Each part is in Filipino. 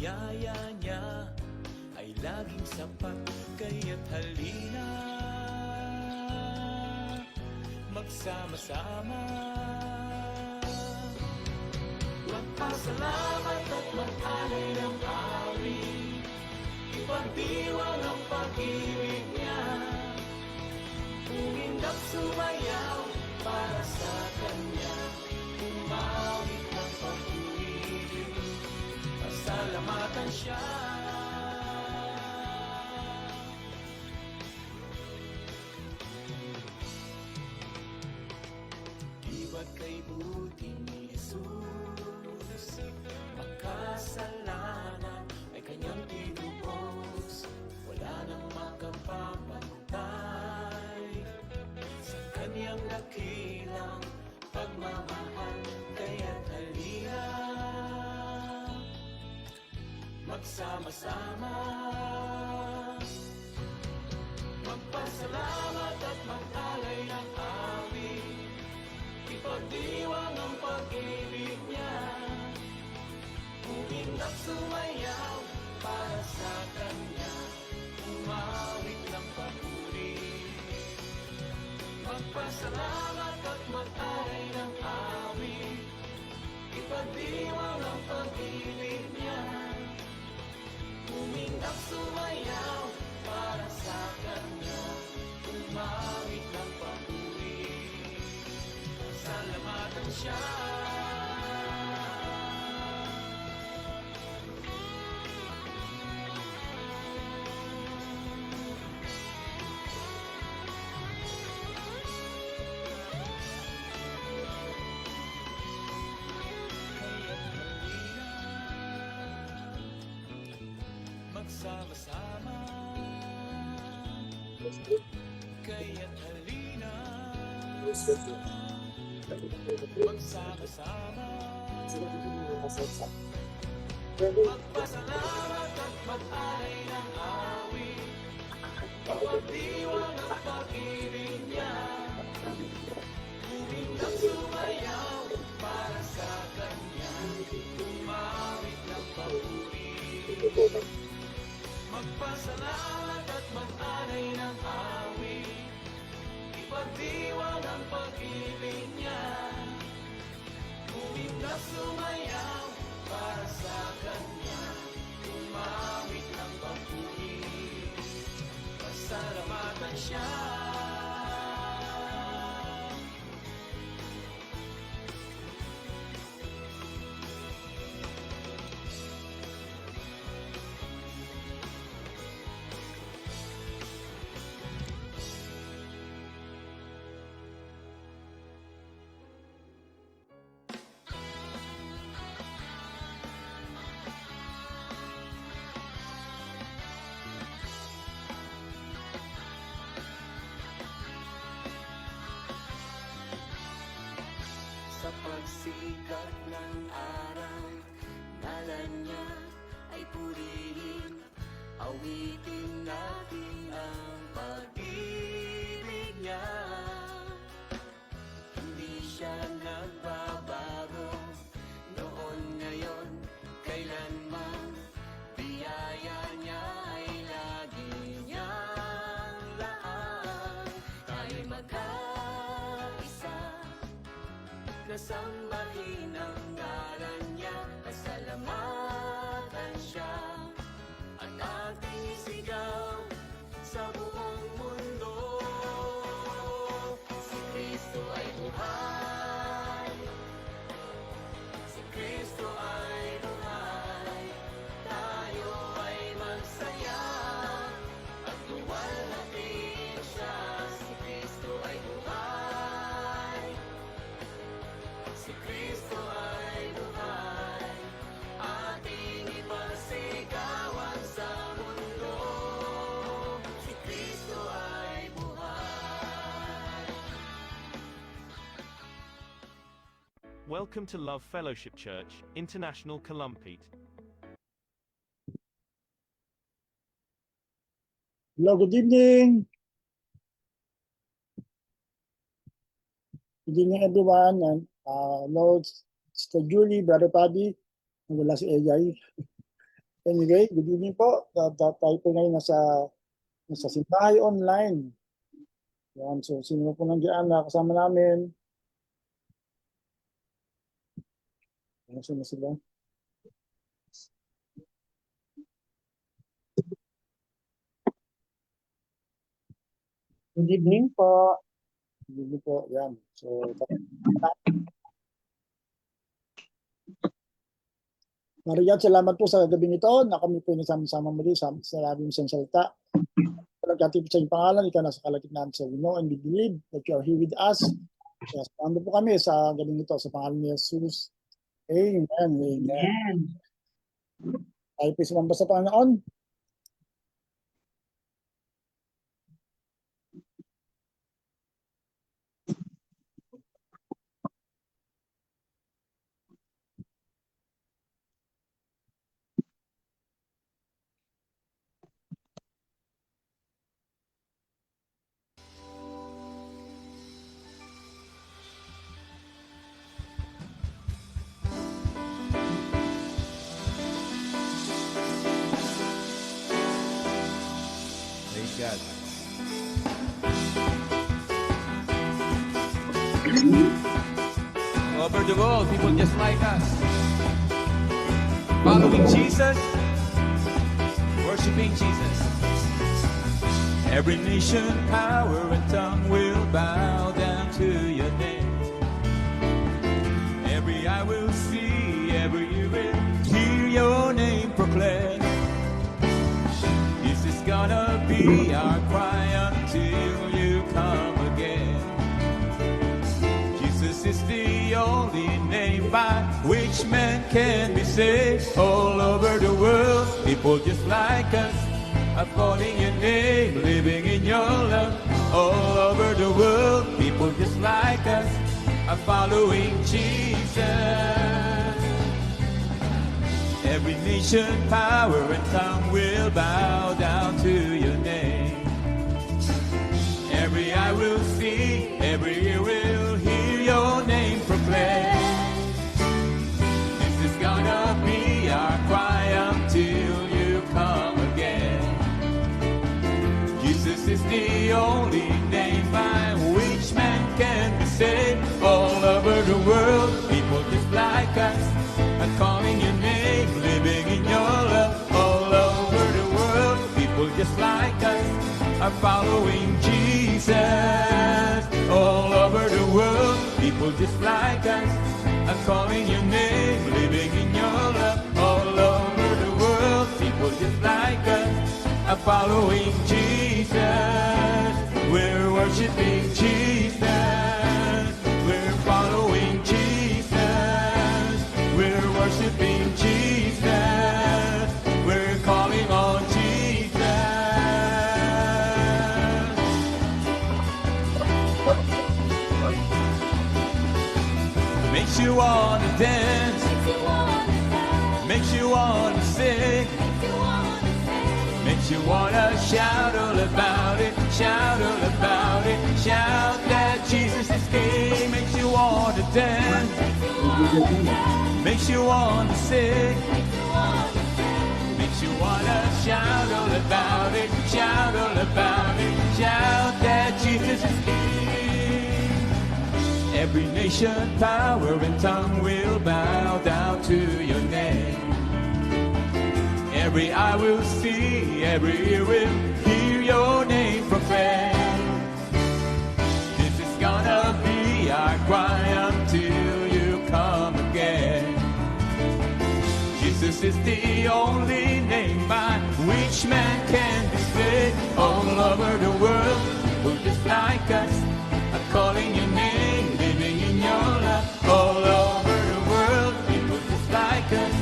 biyaya niya ay laging sapat, kaya't halina magsama-sama. Magpasalamat at mag-alay ng awit, ipagdiwang ang pag-ibig niya, umindap sumayaw para sa Kanya, umawit ng pag-ibig, pasalamatan siya. Di ba't kay buti ni Jesus, makasalanan ay Kanyang tinubos, wala nang makapapantay sa Kanyang dakilang pagmamahal, kaya't halina magsama-sama, magpasalamat at mag-alay ng awit, ipagdiwang ang pag-ibig niya, umindap sumayaw para sa Kanya, umawit ng papuri. Magpasalamat at mag-alay ng awit, ipagdiwang ang pag-ibig niya, umindap sumayaw para sa Kanya, umawit ng papuri. Salamatan siya. Magsama-sama, kaya't halina magsama-sama, magpasalamat at mag-alay ng awit, ipagdiwang ang pag-ibig niya, umindap sumayaw para sa Kanya, umawit ng papuri. Magpasalamat at mag-alay ng awit, ipagdiwang ang pag-ibig niya, umindap sumayaw para sa Kanya, umawit ng papuri. Pasalamatan siya. Sa pagsikat ng araw, ngalan niya ay purihin, awitin natin ang pag-ibig niya. Hindi siya nagbabago, noon, ngayon, kailanman, biyaya niya ay lagi niyang laan. Tayo'y magkaisa, kasambahin ang ngalan niya, pasalamatan siya, at ating isigaw sa buong mundo. Si Kristo ay buhay, si Kristo ay buhay, tayo ay magsaya at luwalhatiin siya. Si Kristo ay buhay, si Kristo ay buhay, ating ipagsigawan sa mundo. Si Kristo ay buhay. Welcome to Love Fellowship Church, International Columpete. Hello, good evening. Good evening, everyone. And hello, Sister Julie, Brother Paddy. Wala si Ejay. Anyway, good evening po. Tayo po ngayon nasa simbahay online. Yan, so sino po nandiyan na kasama namin? Ano sila? Good evening po. Good evening po. Yan. So, Marian, salamat po sa gabing ito na kami po nasama-sama muli sa labing isang salita. Pagkatipos sa iyong pangalan, ikaw nasa kalagitnaan sa we know and we believe that you are here with us. Yes, paano po kami sa gabing ito sa pangalan ni Jesus. Amen. Amen. Amen. Tayo po sumamba sa Panginoon. Praise God. All over the world, people just like us, following Jesus, worshiping Jesus. Every nation, power, and tongue will bow down to your name. Every eye will see, every ear will hear your name proclaimed. This is gonna be our cry until you come again. Jesus is the only name by which man can be saved. All over the world, people just like us are calling your name, living in your love. All over the world, people just like us are following Jesus. Every nation, power, and tongue will bow down to your name. Every eye will see, every ear will hear your name proclaimed. This is gonna be our cry until you come again. Jesus is the only name by which man can be saved. All over the world, people just like us are calling your name, living in your love. All over the world, people just like us are following Jesus. All over the world, people just like us are calling your name, living in your love. All over the world, people just like us are following Jesus. We're worshiping Jesus. We're following Jesus. We're worshiping Jesus. We're calling on Jesus. Makes you wanna dance. Makes you wanna sing. Makes you wanna shout all about it. Shout all about it. Shout that Jesus is King. Makes you wanna dance. Makes you wanna sing. Makes you wanna shout all about it. Shout all about it. Shout that Jesus is King. Every nation, power, and tongue will bow down to your name. Every eye will see, every ear will hear your name proclaimed. This is gonna be our cry until you come again. Jesus is the only name by which man can be saved. All over the world, people just like us are calling your name, living in your love. All over the world, people just like us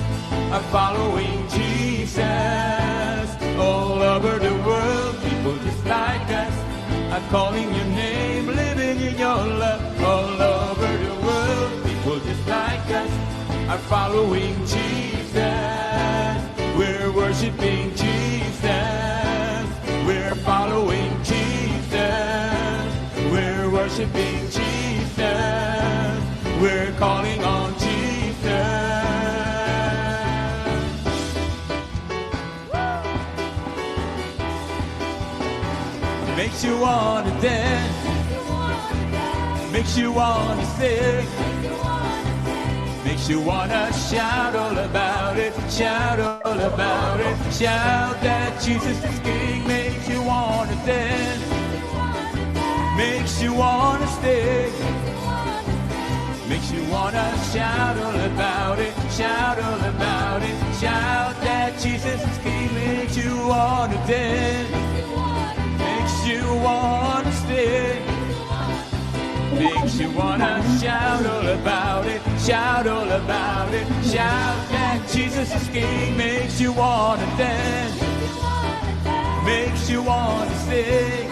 are following Jesus. All over the world, people just like us are calling your name, living in your love. All over the world, people just like us are following Jesus. We're worshiping Jesus. We're following Jesus. We're worshiping Jesus. We're calling on Jesus. makes you wanna dance, makes you wanna sing, makes you wanna shout all about it, shout all about it, shout that Jesus is King, makes you wanna dance, makes you wanna stay, makes you wanna shout all about it, shout all about it, shout that Jesus is King, makes you wanna dance, makes you wanna stay, makes you wanna shout all about it, shout all about it, shout that Jesus is King, makes you wanna dance, makes you wanna sing,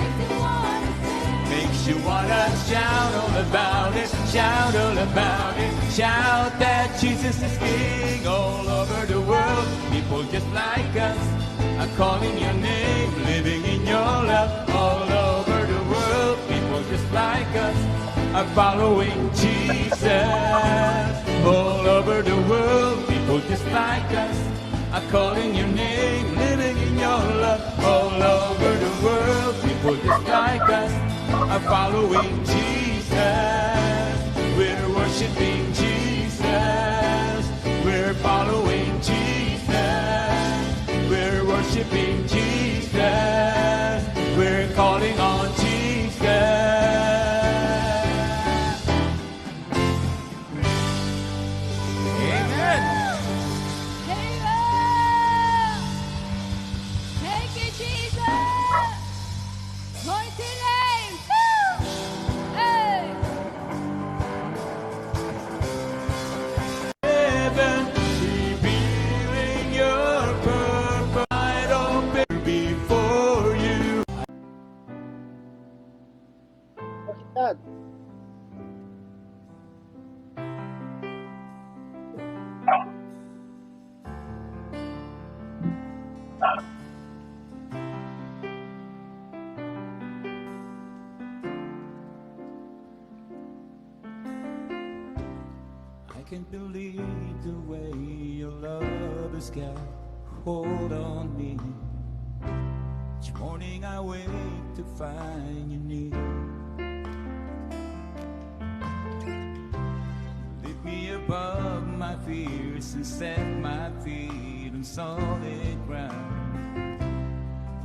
makes you wanna shout all about it, shout all about it, shout that Jesus is King. All over the world, people just like us are calling your name, living in your love. All over the world, people just like us are following Jesus. All over the world, people just like us are calling your name, living in your love. All over the world, people just like us are following Jesus. We're worshiping Jesus. We're following Jesus. We're worshiping Jesus. We're calling on Jesus. Amen. Thank you, Jesus. Mighty name. Woo! Hey. Heaven, revealing your purpose, wide open before you. Dad. I can't believe the way your love has got hold on me. Each morning I wake to find you near. Lift me above my fears and set my feet on solid ground.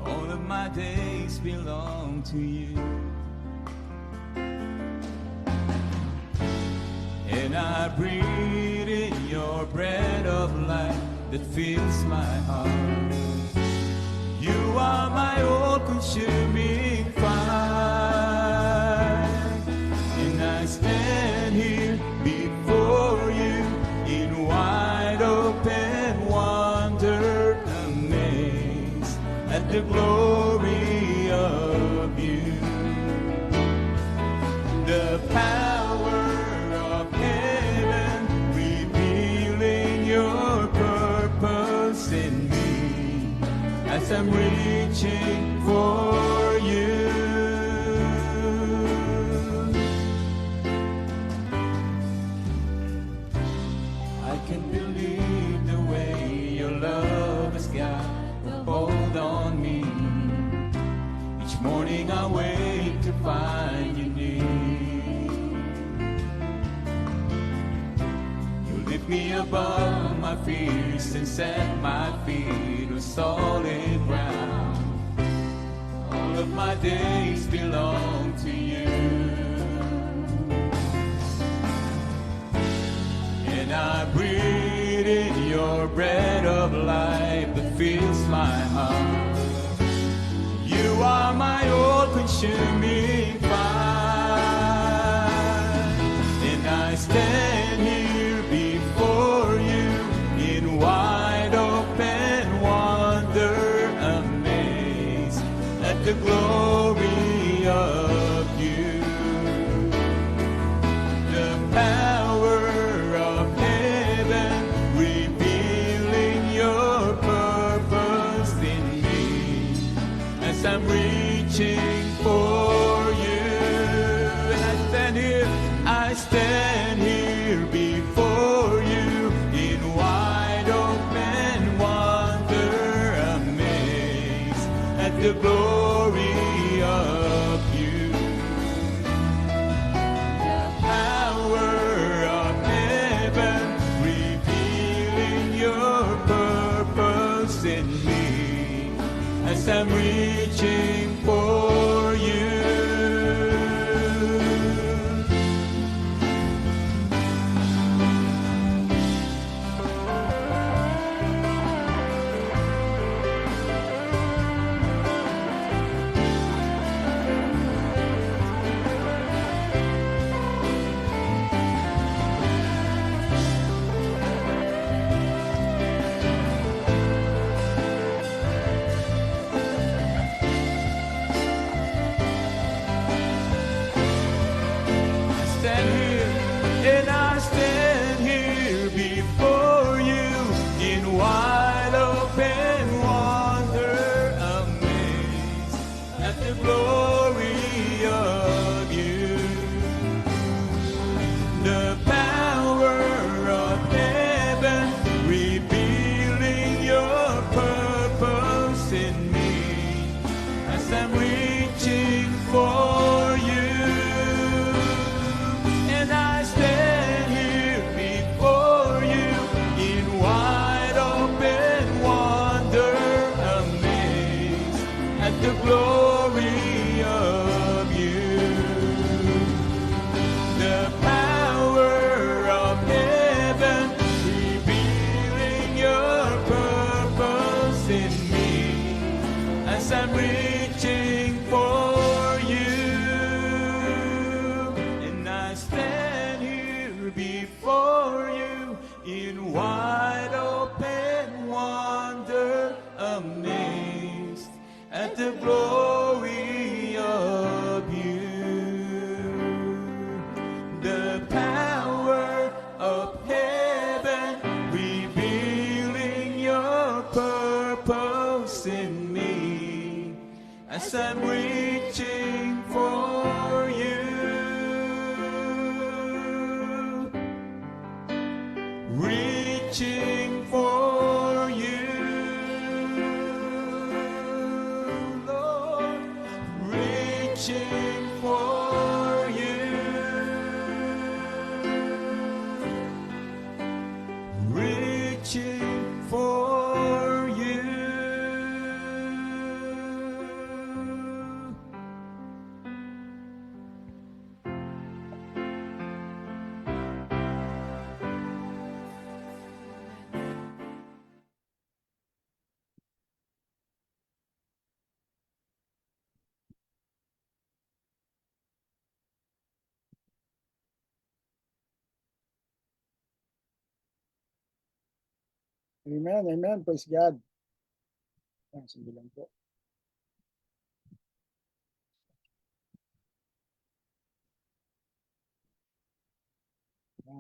All of my days belong to you. And I breathe in your breath of life that fills my heart. You are my all-consuming fire. And I stand here before you in wide open wonder, amazed at the glory of you. The power of heaven revealing your purpose in me as I'm reaching for you. I can't believe the way your love has got a hold on me. Each morning I wake to find you near. Lift me above my fears and set my feet on solid ground. All of my days belong to you. And I breathe in your breath of life that fills my heart. You are my all-consuming fire. And I stand here before you in wide open wonder, amazed at the glory of you. The power of heaven revealing your purpose in me as I'm reaching for you. And I stand here before you in wide open wonder, amazed at the glory of purpose in me as I'm reaching for you. Stand here before you in wide open wonder, amazed at the glory of you. The power of heaven revealing your purpose in me as I'm reaching for you. And I stand here before you in wide open wonder, amazed at the glory of you. The power of heaven revealing your purpose in me as I'm reaching for you. And I stand here before you in wide open wonder, amazed at the glory of you. The power of heaven revealing your purpose in me as I'm reaching for you. Reaching for you, Lord, reaching for you, reaching for you. Amen, amen. Praise God. Sige lang po.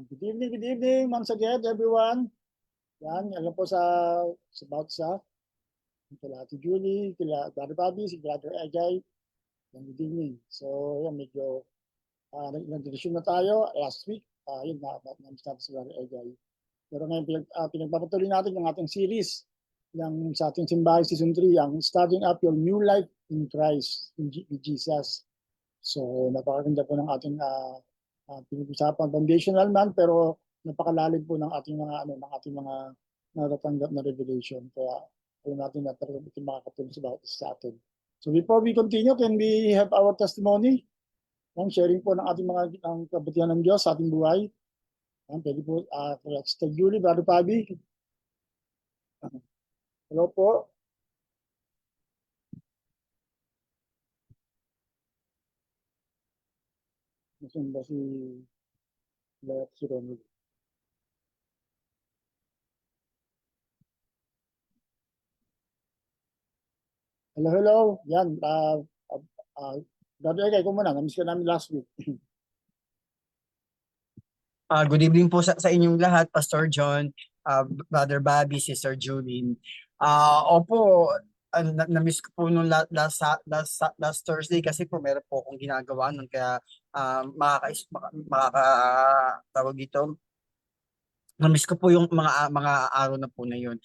Good evening, once again, everyone. Yan, alam po about sa kila Ate Julie, kila Brother Bobby, si Brother Egay. Yan, good evening. So, yan, medyo nag-tradisyon na tayo last week. Yun, na-miss natin si Brother Egay. Pero ngayon, pinagpapatuloy natin yung ating series yung sa ating simbahan season 3, ang Starting Up Your New Life in Christ, with Jesus. So, napakaganda po ng ating pinag-usapan, foundational man, pero napakalalim po ng ating mga natatanggap na revelation. Kaya po natin na talagang ito makakatulong sa atin. So before we continue, can we have our testimony? Ang sharing po ng ating mga kabutihan ng Diyos sa ating buhay. Pwede po, Sister Julie, Brother Fabi. Hello po. Nasaan ba si Ronald? Hello. Yan. Brother Egay, kung muna. Namiss ka namin last week. Good evening po sa inyong lahat, Pastor John, Brother Bobby, Sister Julie. Opo, na-miss ko po nung last Thursday kasi po meron po akong ginagawa nun kaya tawag dito. Na-miss ko po yung mga araw na po na yun.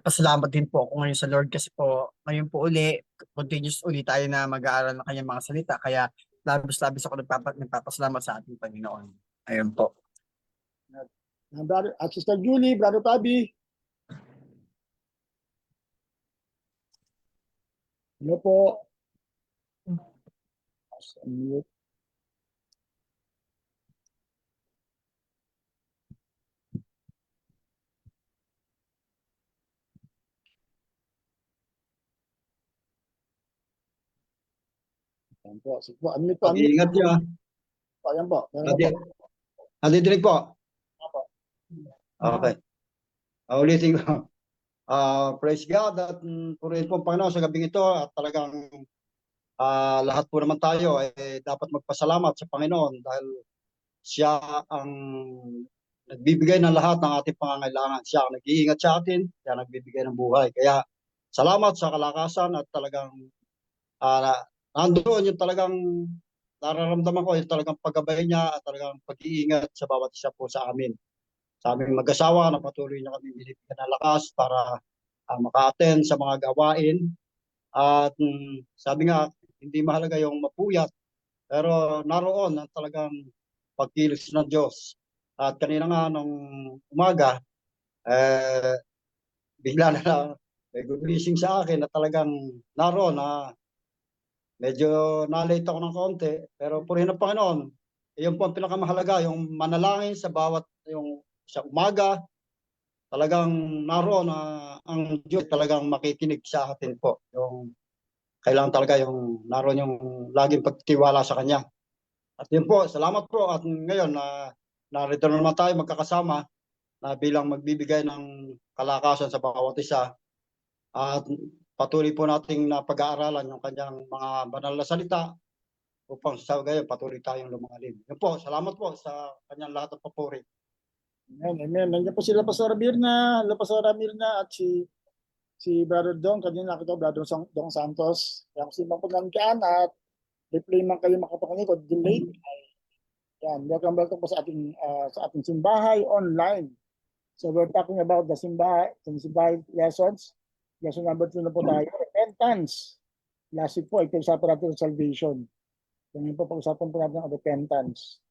Pasalamat din po ako ngayon sa Lord kasi po ngayon po continuous uli tayo na mag-aaral ng kanyang mga salita kaya labis-labis ako nagpapasalamat sa ating Panginoon. Ayun po. Brother, Sister Julie, Brother Fabi. Hello po. Unmute. Ayan po. Sige po. Unmute po. Unmute Pag-iingat nyo. po. Ayan po. Meron na po. Nadidinig po. Apo. Okay. Ulitin ko. Praise God at purihin po ang Panginoon sa gabing ito at talagang lahat po naman tayo ay dapat magpasalamat sa Panginoon dahil siya ang nagbibigay ng lahat ng ating pangangailangan. Siya ang nag-iingat sa atin, siya ang nagbibigay ng buhay. Kaya salamat sa kalakasan at talagang nandoon yung talagang nararamdaman ko yung talagang paggabay niya at talagang pag-iingat sa bawat isa po sa amin. Sa aming mag-asawa na patuloy na kami binibigyan ng lakas para maka-attend sa mga gawain. At sabi nga, hindi mahalaga yung mapuyat, pero naroon ang talagang pagkilos ng Diyos. At kanina nga nung umaga, bigla na lang may gumising sa akin na talagang naroon na medyo na-late ako ng konti, pero purihin ng Panginoon. Iyon po ang pinakamahalaga, yung manalangin sa bawat yung sa umaga, talagang naroon na ang Diyos talagang makikinig sa atin po. Yung kailangan talaga yung naroon yung laging pagtitiwala sa Kanya. At yun po, salamat po. At ngayon narito na naman tayo magkakasama na bilang magbibigay ng kalakasan sa bawat isa. At patuloy po nating na pag-aaralan yung kanyang mga banal na salita upang sa gayon patuloy tayong lumangalim. Yun po, salamat po sa kanyang lahat ng papuri. Amen. Amen. Nandiyan po sila Pastor Mirna. Hello Pastor Mirna at si Brother Dong. Kanina nakita ko Brother Dong Santos. Kaya kung sino po nandiyan at replay man kayo makapakinig o delayed. Yan. Welcome po sa ating simbahay online. So we're talking about the simbahay lessons. Lesson number 2 na po tayo. Repentance. Last week po, ito usapan natin ng salvation. Ngayon po, pag-usapan po natin ang repentance.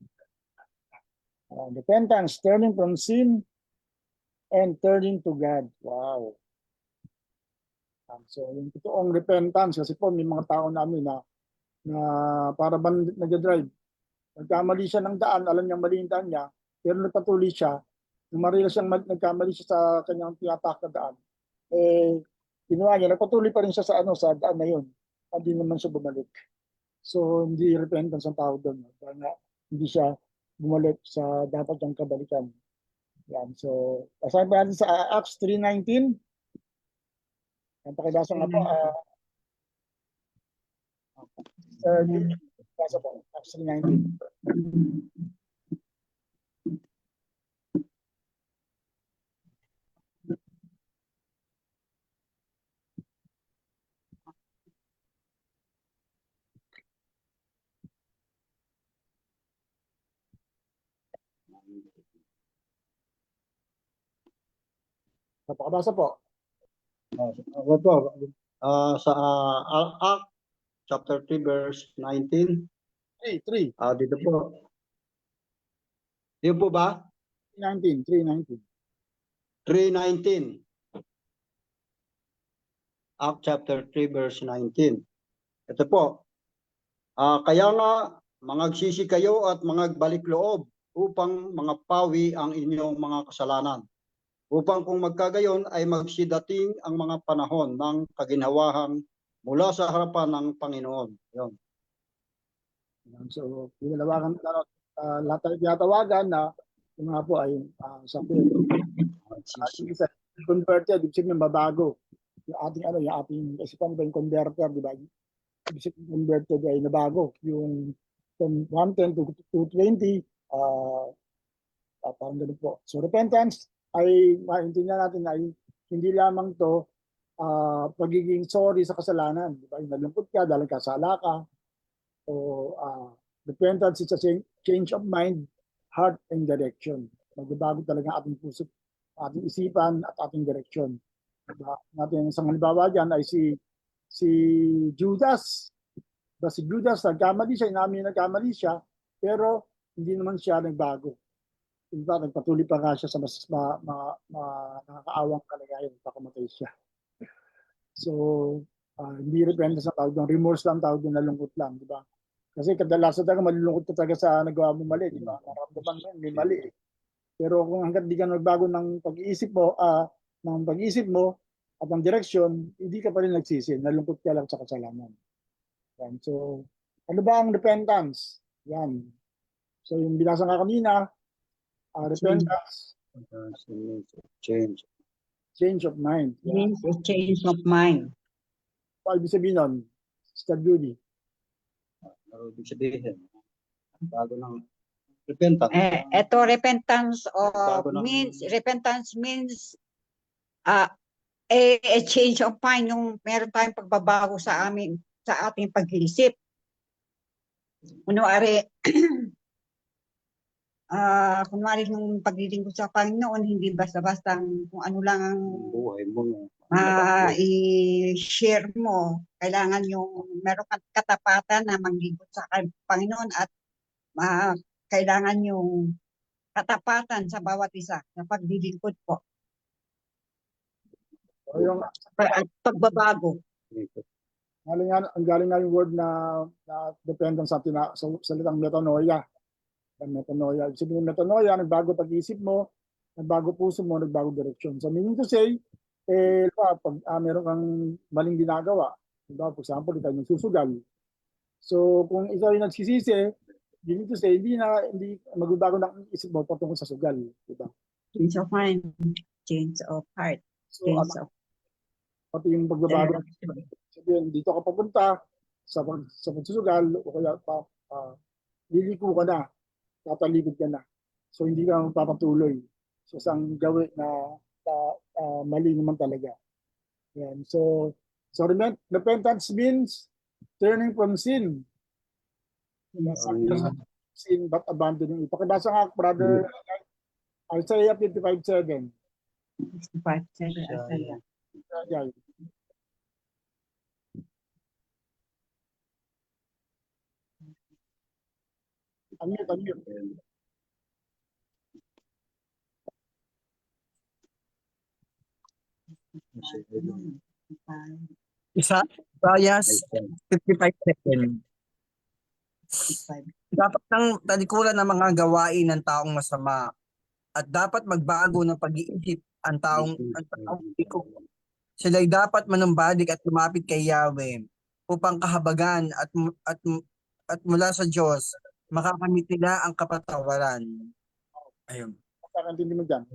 Repentance, turning from sin and turning to God. Wow. So, yung totoong repentance, kasi po may mga tao namin na para bang nag-drive. Nagkamali siya ng daan, alam niyang mali yung daan niya, pero nagpatuloy siya. Marila siyang nagkamali siya sa kanyang tinatak na daan. Ginawa niya, nagpatuloy pa rin siya sa daan na yun. Hindi naman siya bumalik. So, hindi repentance ang tawag doon. Kaya hindi siya bumalik sa dapat yung kabalikan. Yan. So, basahin pa natin sa Acts 3:19. Ang pakibasa nga po. Basa po. Acts 3:19. Pakibasa po. Ako po, sa Acts chapter 3 verse 19. 3. Dito po. Dito po ba? 3:19. 3:19. Acts chapter 3 verse 19. Ito po. Kaya nga mangagsisi kayo at mangagbalik loob upang mangapawi ang inyong mga kasalanan. Upang kung magkagayon ay magsidating ang mga panahon ng kaginhawahang mula sa harapan ng Panginoon. Yun. So, pinalawagan lahat tayo tinatawagan na yung mga po ay sa isa converted, ibig sabihin mabago. Yung ating isipan ba yung converter, di ba? Ibig sabihin converted ay nabago. Yung from 110 to 220, parang ganun po. So, repentance ay maintindihan natin na hindi lamang to pagiging sorry sa kasalanan. Diba? Yung nalungkot ka, dahil kasala ka. So, repentance is a change of mind, heart, and direction. Magbabago talaga ating puso, ating isipan, at ating direksyon. Diba? Natin isang halimbawa dyan ay si Judas. Diba? Si Judas, nagkamali siya, inamin nagkamali siya, pero hindi naman siya nagbago. Diba, nagpatuloy pa nga siya sa mas nakakaawang kalagayan, pakamatay siya. So, Hindi repentance ang tawag doon, remorse lang tawag doon, nalungkot lang, di ba? Kasi kadalasan talaga malulungkot ka talaga sa nagawa mo mali, di ba? Nararamdaman mo yun, may mali. Pero kung hanggat di ka nagbago ng pag-iisip mo at ng direksyon, hindi ka pa rin nagsisi, nalungkot ka lang sa kasalanan. Yan. So, ano ba ang repentance? Yan. So, yung binasa nga kanina, repentance, Change. change of mind. Yan. Means a change of mind. Ano ibig sabihin nun? Sister Judy. Ano ibig sabihin? Bago ng repentance. Ito repentance Bago ng- means a change of mind, yung meron tayong pagbabago sa ating pag-iisip. Kunwari kunwari yung paglilingkod sa Panginoon, hindi basta-basta kung ano lang ang Buhay mo. i-share mo. Kailangan yung meron kang katapatan na manglingkod sa Panginoon at kailangan yung katapatan sa bawat isa sa paglilingkod po. So, yung, At pagbabago. ang galing nga yung word na dependent sa salitang metanoia. Metanoia. Ibig sabihin ng metanoia, nagbago pag-isip mo, nagbago puso mo, nagbago direksyon. So meaning to say, pag meron kang maling ginagawa, diba? For example, ikaw yung susugal. So kung ikaw yung nagsisisi, you need to say, hindi magbabago ng isip mo patungkol sa sugal. Diba? Change of mind, change of heart, So change of pati yung pagbabago, sabihin, dito ka papunta sa pagsusugal o kaya liliko ka na, tatalikod ka na. So hindi ka magpapatuloy sa isang gawin na mali naman talaga. Yan. So repentance means turning from sin. Sin but abandoning it. Pakibasa nga, brother, Isaiah 55:7. 65. Yeah. Unmute. Isaiah 55:7. Dapat ng talikuran ng mga gawain ng taong masama at dapat magbago ng pag-iisip ang taong iko. Sila'y dapat manumbalik at lumapit kay Yahweh upang kahabagan at mula sa Diyos makakamit nila ang kapatawaran. Ayun. Pakakantindi mo dyan.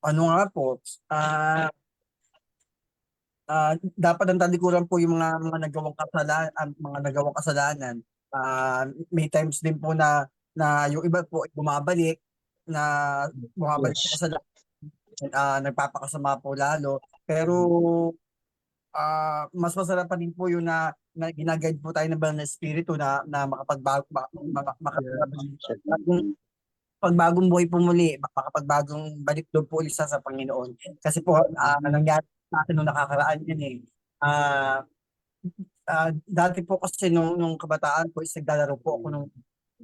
Ano nga po? Dapat ang talikuran po yung mga nagawang kasalanan. May times din po na yung iba po ay bumabalik sa kasalanan. Nagpapakasama po lalo. Pero mas masarap pa din po yun na ginaguide po tayo ng banal na espiritu na makapagbago pagbagong buhay po muli, makapagbagong balik doon po ulit sa Panginoon. Kasi po, nangyari sa atin nung nakakaraan yun eh. Dati po kasi nung kabataan ko, naglalaro po ako nung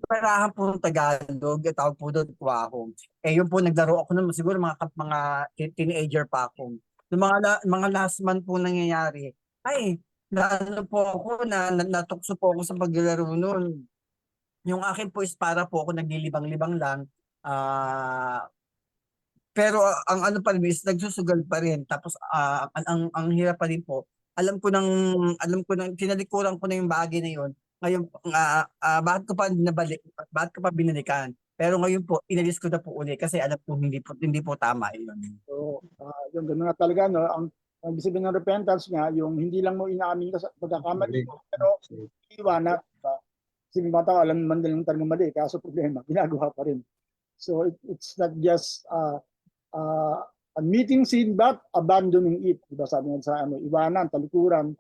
parahan po ng Tagalog, tawag po doon po ako. Yun po, naglaro ako nung siguro mga teenager pa ako. Nung mga last month po nangyayari, lalo po ako natukso po ako sa paglalaro noon. Yung akin po is para po ako naglilibang-libang lang. Pero ang ano pa rin is nagsusugal pa rin. Tapos ang hirap pa rin po. Alam ko nang tinalikuran ko na yung bagay na yun. Ngayon bakit ko pa binalikan? Pero ngayon po inalis ko na po uli kasi alam ko hindi po tama yun. So, yung gano'n nga talaga, no? Ang ibig sabihin ng repentance nga, yung hindi lang mo inaamin ka sa pagkakamali mo, pero iwanan. Kasi mga tao, alam naman nilang talagang mali, kaso problema, ginagawa pa rin. So it's not just admitting sin but abandoning it. Diba sabi nga sa iwanan, talikuran,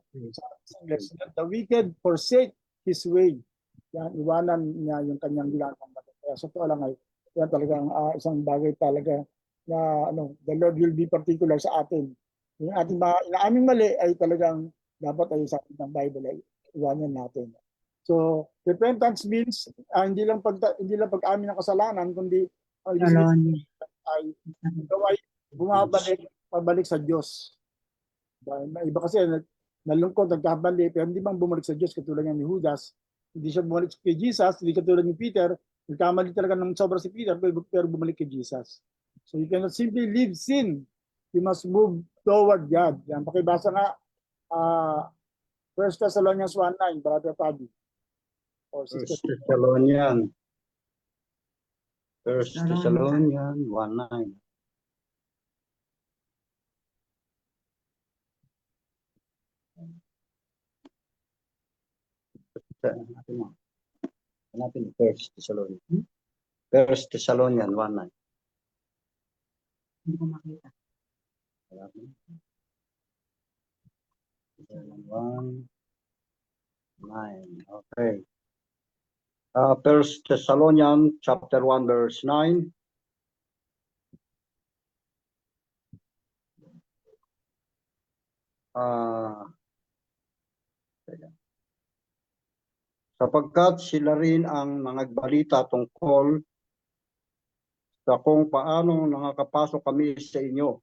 let the wicked forsake his way. Yan, iwanan niya yung kanyang ginagawang mali. Kaya sa totoo lang ay yan talagang isang bagay talaga na the Lord will be particular sa atin. Yung ating mga inaaming mali ay talagang dapat ay sa ng Bible ay iwanan natin. So repentance means hindi lang pag-amin ng kasalanan kundi ay bumabalik pabalik sa Diyos. Iba kasi nalungkot, nagkabali, pero hindi bang bumalik sa Diyos katulad ni Judas. Hindi siya bumalik kay Jesus, hindi katulad ni Peter. Nagkamali talaga ng sobra si Peter, pero bumalik kay Jesus. So you cannot simply leave sin. You must move toward God. Yan, pakibasa nga, 1 Thessalonians 1:9, Brother Fabi. Or First Sister Thessalonians. 1 Thessalonians 1:9. Hanapin mo. Hanapin 1 Thessalonians. 1 Thessalonians 1:9. Hindi ko makita. Hanapin. 1:9. Okay. 1 Thessalonians chapter 1 verse 9. Sapagkat sila rin ang nangagbalita tungkol sa kung paano nakakapasok kami sa inyo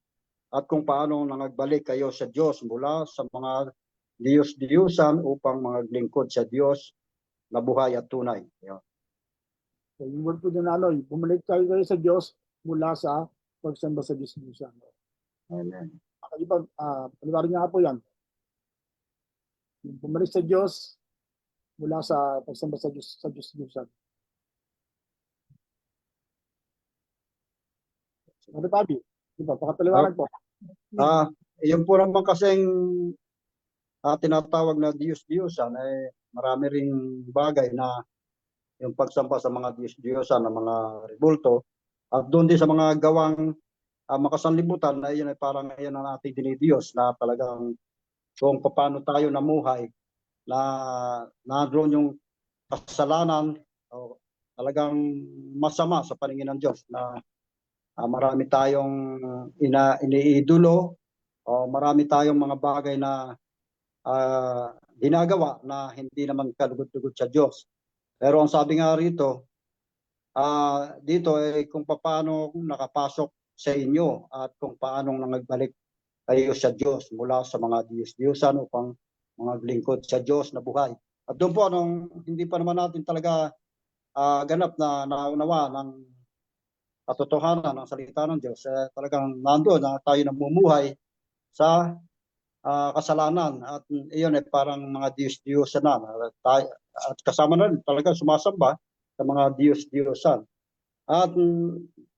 at kung paano nangagbalik kayo sa Diyos mula sa mga Diyos-Diyusan upang maglingkod sa Diyos na buhay at tunay. Yan. So, yung word po doon bumalik kayo sa Diyos mula sa pagsamba sa Diyos. Amen. Paliwarin nga po yan. Bumalik sa Diyos mula sa pagsamba sa Diyos. Ano Fabi? Diba? Pakapaliwaran po. Yun po naman kasing tinatawag na Diyos-Diyosan ay marami ring bagay na yung pagsamba sa mga Diyos-Diyosan ng mga rebulto at doon din sa mga gawang makasanlibutan na yun ay parang yan ang ating dinidiyos na talagang kung paano tayo namuhay na naroon yung kasalanan o talagang masama sa paningin ng Diyos na marami tayong iniidolo o marami tayong mga bagay na ginagawa na hindi naman kalugod-lugod sa Diyos. Pero ang sabi nga rito, dito ay kung paano nakapasok sa inyo at kung paano nagbalik kayo sa Diyos mula sa mga Diyos-Diyosan upang mga lingkod sa Diyos na buhay. At doon po, hindi pa naman natin talaga ganap na naunawa ng katotohanan ng salita ng Diyos, talagang nandoon na tayo namumuhay sa kasalanan at iyon ay parang mga Diyos-Diyosan na at kasama na rin talaga sumasamba sa mga Diyos-Diyosan. At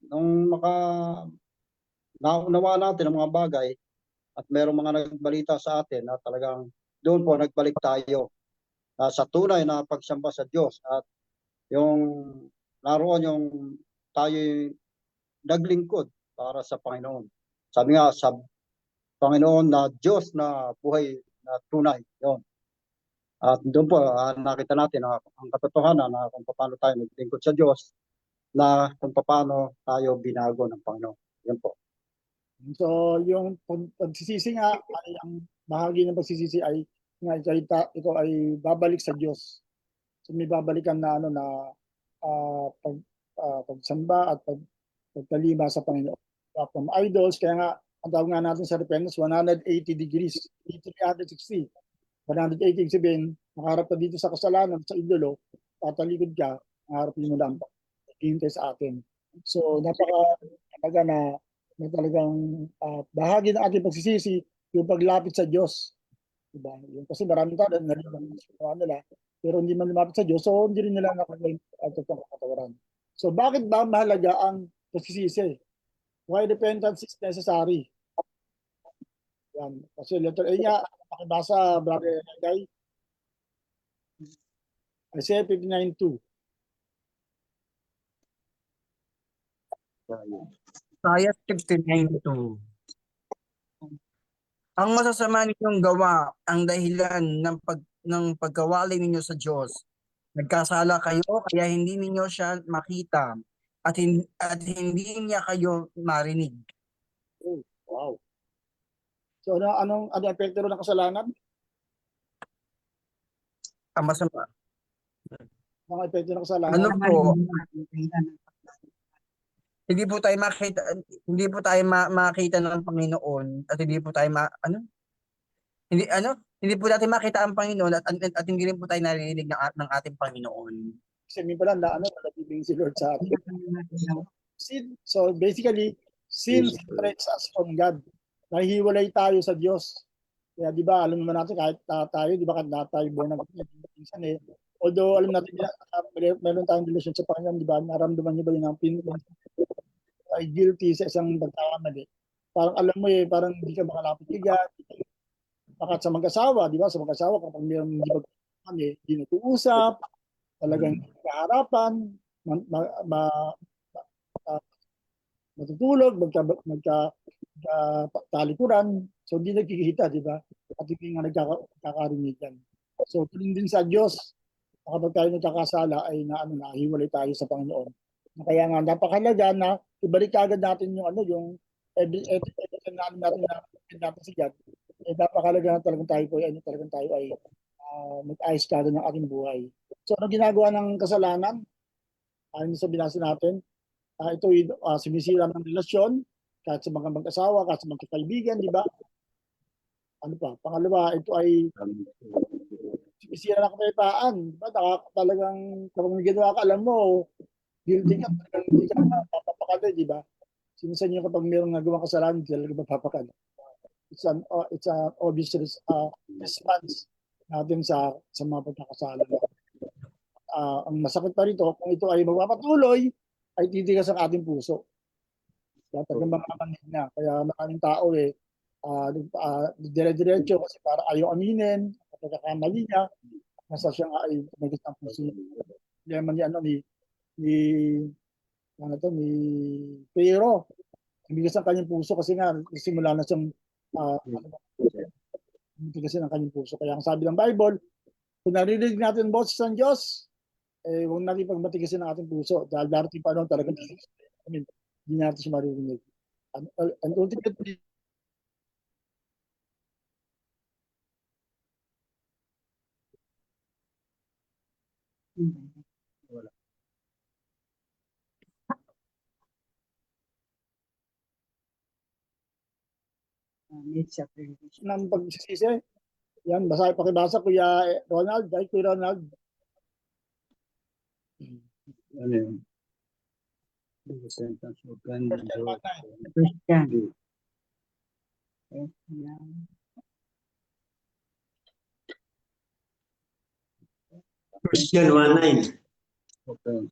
nung naunawa natin ang mga bagay at merong mga nagbalita sa atin na talagang doon po nagbalik tayo sa tunay na pagsamba sa Diyos at yung naroon yung tayo naglingkod para sa Panginoon. Sabi nga sa Panginoon na Diyos na buhay na tunay. Yun. At doon po nakita natin ang katotohanan na kung paano tayo naglingkod sa Diyos na kung paano tayo binago ng Panginoon. Yan po. So, yung pagsisisi nga, ay ang bahagi ng pagsisisi ay ito ay babalik sa Diyos. So, may babalikan na pagsamba at pagtalima sa Panginoon. From idols, kaya nga, ang tawag nga natin sa repentance, 180 degrees, 360. 180 sabihin, nakaharap ka dito sa kasalanan, sa idolo, tatalikod ka, nakaharapin mo lang, hintay sa atin. So, napaka na may talagang bahagi ng ating pagsisisi, yung paglapit sa Diyos. Diba? Yung, kasi maraming tao nila, pero hindi man lumapit sa Diyos, so hindi rin nila nakagaling at itong katawaran. So, bakit ba mahalaga ang pagsisisi? Why repentance is necessary? Yan. Kasi letter A niya, pakibasa, Brother Guy. Isaiah 59:2. Isaiah 59:2. Ang masasama ninyong gawa ang dahilan ng pagkawalay ninyo sa Diyos. Nagkasala kayo kaya hindi ninyo siya makita at hindi niya kayo marinig. Oh, wow. So anong epekto ng kasalanan? Ang masama. Mga epekto ng kasalanan. Ano po? hindi po tayo makita, makita ng Panginoon at hindi po tayo hindi po natin makita ang Panginoon at hindi rin po tayo naririnig ng ating Panginoon. Sabihin pala na nalabibing si Lord sa atin. Sin. So basically, sin separates us from God. Nahihiwalay tayo sa Diyos. Kaya di ba, alam naman natin kahit tayo, di ba, kahit tayo born again, minsan although alam natin meron tayong relasyon sa Panginoon, di ba, naramdaman niyo ba yun ang ay guilty sa isang pagkakamali. Parang alam mo parang hindi ka makalapit kay God. Bakit sa mag-asawa, di ba? Sa mag-asawa, kapag mayroong hindi pagkakamali, hindi nag-uusap, talagang kaharapan, matutulog, talikuran, so hindi nagkikita, di ba? At hindi nga nagkakarinigan. So, tuloy din sa Diyos, kapag tayo nagkakasala ay nahiwalay tayo sa Panginoon. Kaya nga napakahalaga na ibalik agad natin yung everything natin natin si God. Napakahalaga na talagang tayo ay mag-ayos kagad ng ating buhay. So, ano ginagawa ng kasalanan? Ayon sa binasa natin, ito sumisira ng relasyon kahit sa mga mag-asawa, kahit sa mga kaibigan, di ba? Ano pa? Pangalawa, ito ay sumisira ng kapayapaan. Diba? Talagang kapag may ginawa ka, alam mo, guilty ka, talagang hindi ka mapapakali, di ba? Sinisan nyo kapag mayroong nagawang kasalanan, hindi talaga mapapakali. It's an obvious response natin sa mga pagkakasala. Ang masakit pa rito, kung ito ay magpapatuloy, ay titigas ang ating puso. Talagang makamanid na. Kaya maraming tao dire-diretso kasi para ayaw aminin, kapag kakamali niya, nasa siya nga ay tumigas ang puso. Problema ni Pero, tumigas ang kanyang puso kasi nga simula na siyang tigasin ang kanyang puso. Kaya ang sabi ng Bible, kung narinig natin boses ng Diyos, huwag natin pagmatigasin ang ating puso. Dahil darating pa noon talagang hindi natin siya maririnig. And ultimately, ng pagsisisi, yan, pakibasa Kuya Ronald, Kuya Ronald. Ano yun? Sentence of Christian. Christian 1:9. Okay.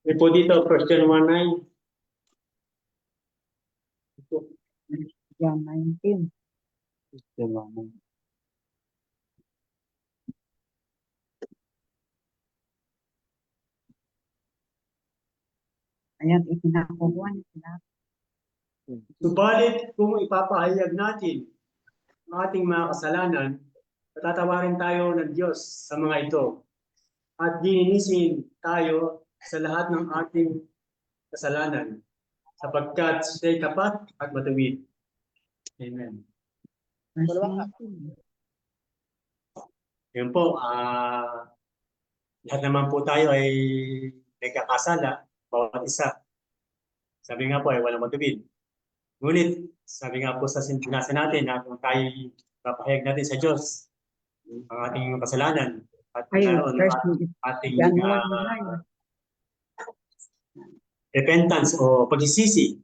Ito dito, Christian 1:9. John 19. Christian 1:9. Ayan, ipinakuha nila. Subalit kung ipapahayag natin ang ating mga kasalanan, patatawarin tayo ng Diyos sa mga ito at dininisin tayo sa lahat ng ating kasalanan sapagkat siya'y tapat at matuwid. Amen. Yan po, lahat naman po tayo ay nagkakasala, bawat isa. Sabi nga po ay walang matuwid. Ngunit, sabi nga po sa binasa natin na kung tayo papahayag natin sa Diyos ang ating kasalanan at ating repentance o pagsisisi,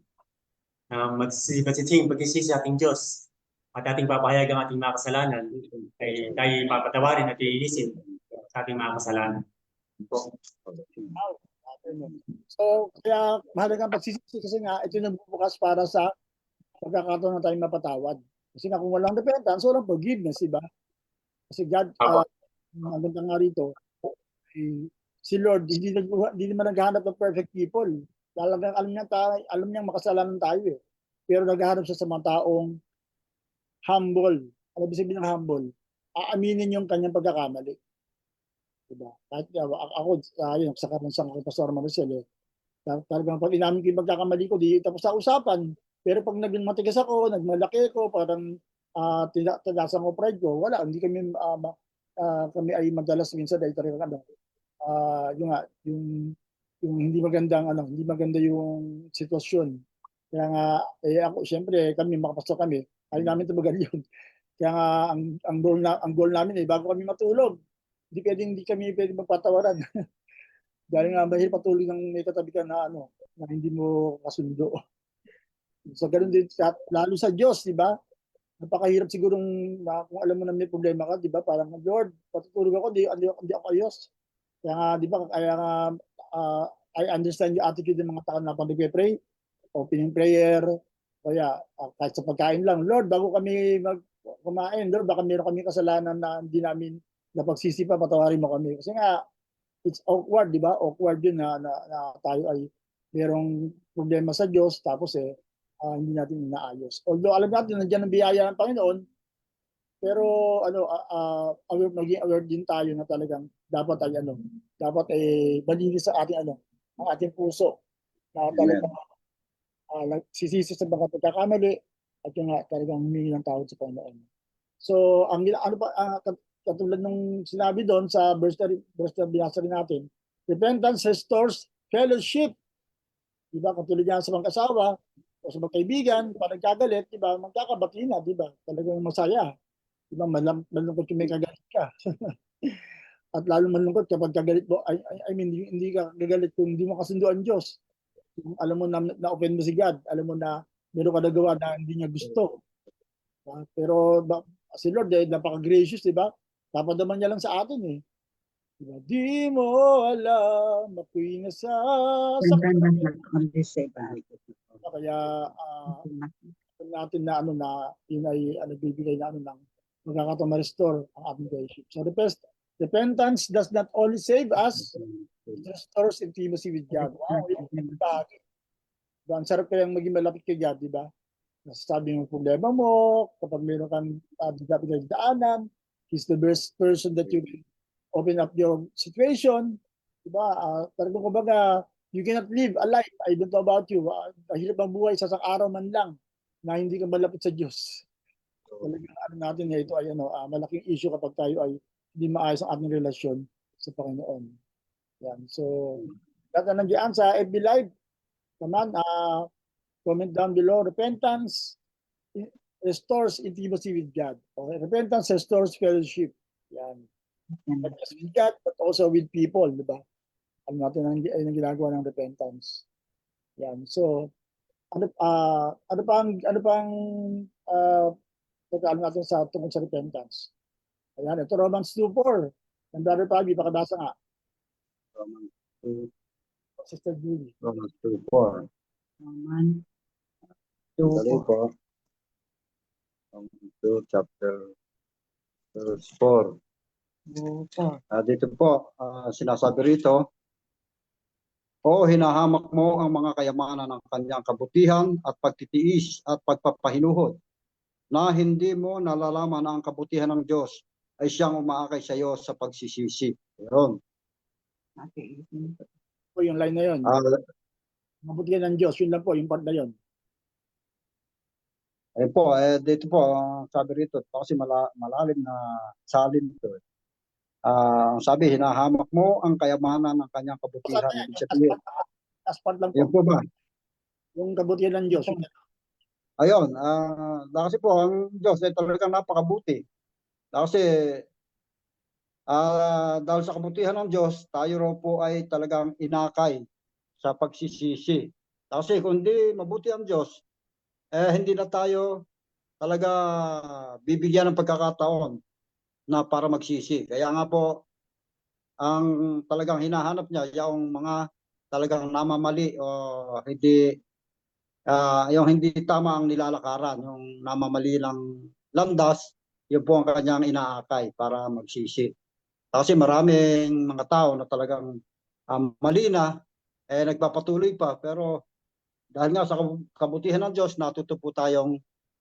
pagsisisi sa ating Diyos at ating papahayag ang ating mga kasalanan ay tayo papatawarin at iinisin sa ating mga kasalanan. So, kaya mahalaga ang pagsisisi kasi nga ito yung bubukas para sa pagkakataon na tayong mapatawad. Kasi nga kung walang repentance, walang forgiveness, diba? Kasi God, ang ganda nga rito, si Lord, hindi naman naghahanap ng perfect people. Talagang alam niya makasalanan tayo . Pero naghahanap siya sa mga taong humble. Ano ibig sabihin ng humble? Aaminin yung kanyang pagkakamali. Diba? Kahit ako, yun, sa karoon sa Pastor Maricel, Talagang pag inamin ko yung pagkakamali ko, di tapos sa usapan. Pero pag naging matigas ako, nagmalaki ko, parang tinasan ko pride ko, wala, hindi kami, kami ay madalas minsan dahil talagang yung, yung hindi magandang, hindi maganda yung sitwasyon. Kaya nga, ako, siyempre, kami, makapasok kami, ayaw namin tumagal yun. Kaya nga, ang goal namin bago kami matulog, hindi kami pwedeng magpatawaran. Dahil nga mahirap patuloy ng may katabi ka na na hindi mo kasundo. So ganun din lalo sa Diyos, di ba? Napakahirap sigurong kung alam mo na may problema ka, di ba? Parang Lord, patutulog ako, hindi ako ayos. Kaya nga, di ba? Kaya nga I understand yung attitude ng mga tao na pag nagpe-pray, opening prayer, kaya kahit sa pagkain lang, Lord, bago kami kumain, Lord, baka meron kami kasalanan na hindi namin napagsisipa, patawarin mo kami. Kasi nga, it's awkward, di ba? Awkward yun na tayo ay merong problema sa Diyos, tapos hindi natin inaayos. Although alam natin, nandiyan ang biyaya ng Panginoon, pero maging aware din tayo na talagang dapat ay malinis sa ating ang ating puso na talagang sisisi sa mga pagkakamali at yung talagang humingi ng tawad sa Panginoon. So, katulad nung sinabi doon sa verse na binasa rin natin, repentance restores fellowship. Diba? Katulad yan sa mga asawa o sa mga kaibigan, pag nagkagalit, diba? Magkakabati na, diba? Talagang masaya. Diba? Malungkot yung may kagalit ka. At lalo malungkot kapag kagalit mo, I mean, hindi ka gagalit kung hindi mo kasundo ang Diyos. Alam mo na-offend mo si God. Alam mo na meron ka nagawa na hindi niya gusto. Pero si Lord, napaka-gracious, diba? Papadaman niya lang sa atin Diba? Di mo alam, ako'y nasa kaya natin na yun ay bibigay na ng magkakataon ma-restore ang ating relationship. So repentance does not only save us, it restores intimacy with God. Wow, yung bagay. Diba? Ang sarap kayang maging malapit kay God, di ba? Nasasabi mo yung problema mo, kapag meron kang daanan, He's the best person that you can open up your situation. Diba? Talagang kumbaga, you cannot live a life, I don't know about you, mahirap ang buhay sa isang araw man lang na hindi ka malapit sa Diyos. Talagang natin ito ay malaking issue kapag tayo ay hindi maayos ang ating relasyon sa Panginoon. Yan. So, lahat na nandiyan sa FB Live, naman, comment down below, repentance restores intimacy with God. Okay? Repentance restores fellowship. Yan. Not just with God, but also with people, di ba? Ano natin ang ginagawa ng repentance. Yan. So, ano pang pagkaalam natin sa tungkol sa repentance? Ayan, ito Romans 2:4. Ang Brother Fabi, pakabasa nga. Romans 2, Sister Julie. Romans 2:4. Romans Dali po. Romans 2, chapter verse 4. Dito po, sinasabi rito, o hinahamak mo ang mga kayamanan ng kanyang kabutihan at pagtitiis at pagpapahinuhod na hindi mo nalalaman na ang kabutihan ng Diyos ay siyang umaakay sa iyo sa pagsisisi. Yun. Po yung line na yun. Mabutihan ng Diyos, yun lang po, yung part na yun. Ayun po, dito po, sabi rito, kasi malalim na salin ito. Sabi, hinahamak mo ang kayamanan ng kanyang kabutihan. Last part lang po. Yun po ba? Yung kabutihan ng Diyos. Ayun, kasi po, ang Diyos ay talagang napakabuti. Kasi, dahil sa kabutihan ng Diyos, tayo raw po ay talagang inakay sa pagsisisi. Kasi kung di mabuti ang Diyos, hindi na tayo talaga bibigyan ng pagkakataon na para magsisi. Kaya nga po, ang talagang hinahanap niya, yung mga talagang namamali o hindi, yung hindi tama ang nilalakaran, yung namamali lang landas, yun po ang kanyang inaakay para magsisi. Kasi maraming mga tao na talagang mali na, nagpapatuloy pa, pero dahil nga sa kabutihan ng Diyos, natuto po tayong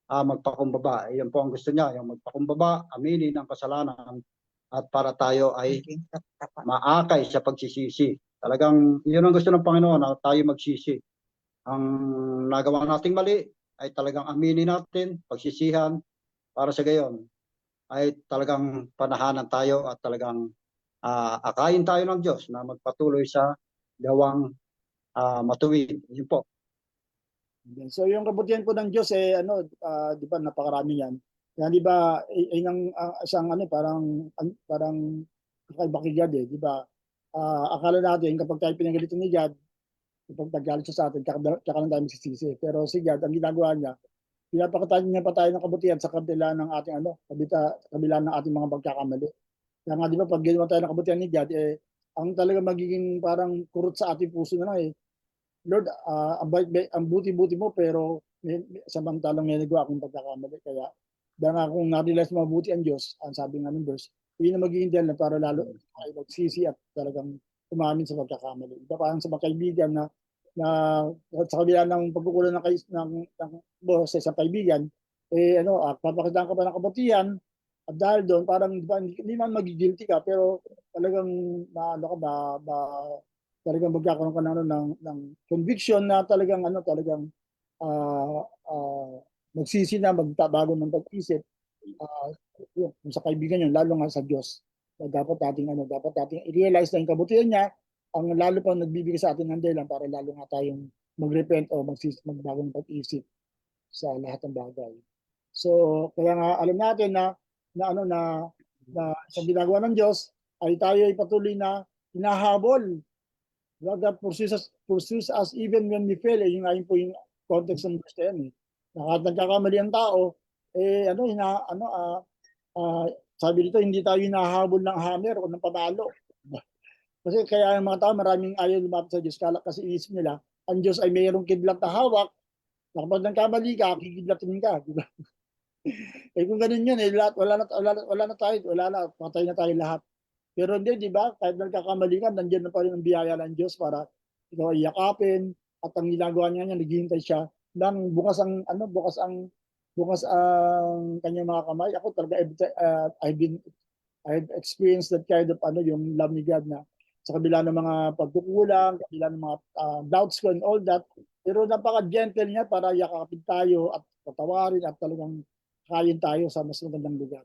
magpakumbaba. Yan po ang gusto niya, yung magpakumbaba, aminin ang kasalanan at para tayo ay maakay sa pagsisisi. Talagang yun ang gusto ng Panginoon na tayo magsisi. Ang nagawa nating mali ay talagang aminin natin, pagsisihan, para sa gayon ay talagang panahanan tayo at talagang akayin tayo ng Diyos na magpatuloy sa gawang matuwid. Yun po. So yung kabutihan po ng Diyos di ba napakarami yan. Kaya di ba isang parang kakaiba kay God di ba? Akala natin kapag tayo pinagalitan ni God, kapag nagalit siya sa atin, tsaka lang tayo magsisisi. Pero si God, ang ginagawa niya, pinapakatayin niya pa tayo ng kabutihan sa kabila ng ating kabila ng ating mga pagkakamali. Kaya nga di ba pag ginawa tayo ng kabutihan ni God, ang talaga magiging parang kurot sa ating puso na lang Lord, ang buti-buti mo pero samantalang may nagawa akong pagkakamali. Kaya dahil nga kung na-realize mabuti ang Diyos, ang sabi nga ng verse, yun na magiging dahil na para lalo ay magsisi at talagang umamin sa pagkakamali. Iba parang sa mga kaibigan na sa kabila ng pagkukulang ng boses sa kaibigan, papakitaan ka pa ng kabutihan at dahil doon parang hindi man magigilty ka pero talagang talagang magkakaroon ka ng conviction na talagang magsisi na magbago ng pag-isip kung sa kaibigan yun lalo nga sa Diyos. Dapat nating i-realize na yung kabutihan niya ang lalo pang nagbibigay sa atin ng dahilan para lalo nga tayong mag-repent o magbago ng pag-isip sa lahat ng bagay. So kaya nga alam natin na sa ginagawa ng Diyos ay tayo ay patuloy na hinahabol. God pursues us even when we fail. Yung ngayon po yung context ng verse yan. Kahit nagkakamali ang tao, sabi dito, hindi tayo hinahabol ng hammer o ng pabalo. Kasi kaya ang mga tao, maraming ayaw lumapit sa Diyos. Kasi iisip nila, ang Diyos ay mayroong kidlat na hawak, na kapag nagkamali ka, kikidlatin ka. Diba? Kung ganun yun, wala na tayo, patay na tayo lahat. Pero hindi, di ba? Kahit nagkakamali ka, nandiyan na pa rin ang biyaya ng Diyos para ikaw ay yakapin. At ang ginagawa niya, naghihintay siya ng bukas ang kanyang mga kamay. Ako talaga, I've experienced that kind of yung love ni God na sa kabila ng mga pagkukulang, kabila ng mga doubts ko and all that. Pero napaka-gentle niya para yakapin tayo at patawarin at talagang kain tayo sa mas magandang lugar.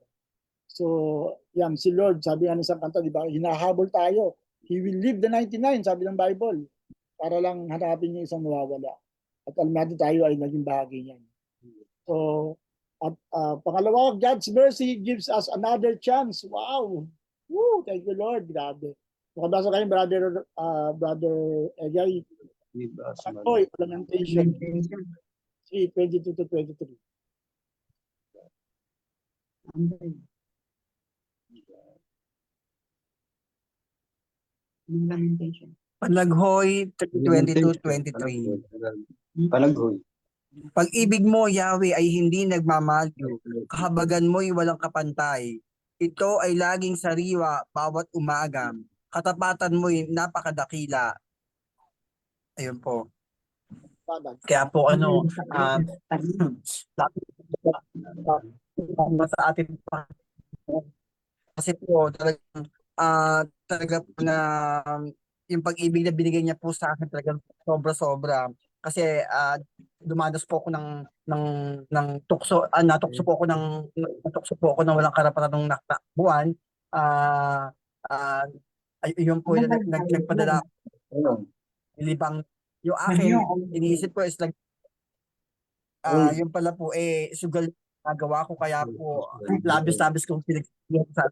So, yan, si Lord, sabi nga ng isang kanta, di ba, hinahabol tayo. He will leave the 99, sabi ng Bible, para lang hanapin yung isang nawawala. At alam natin tayo ay naging bahagi niyan. So, at pangalawa, God's mercy gives us another chance. Wow! Woo! Thank you, Lord. Grabe. Makabasa kayo, Brother Egay. Oy, Lamentation 3:22-23. Panaghoy 22:23. Panaghoy. Pag-ibig mo, Yahweh, ay hindi nagmamalyo. Kahabagan mo'y walang kapantay. Ito ay laging sariwa bawat umaga. Katapatan mo'y napakadakila. Ayun po. Kaya po sa atin pa. Kasi po talaga po na yung pag-ibig na binigay niya po sa akin talagang sobra-sobra. Kasi dumadas po ako ng tukso, natukso po ako ng walang karapatan ng buwan. Yun po yung nagpadala libang yung akin, iniisip ko is like yun pala po sugal nagawa ko kaya po labis kong pinagsiyan sa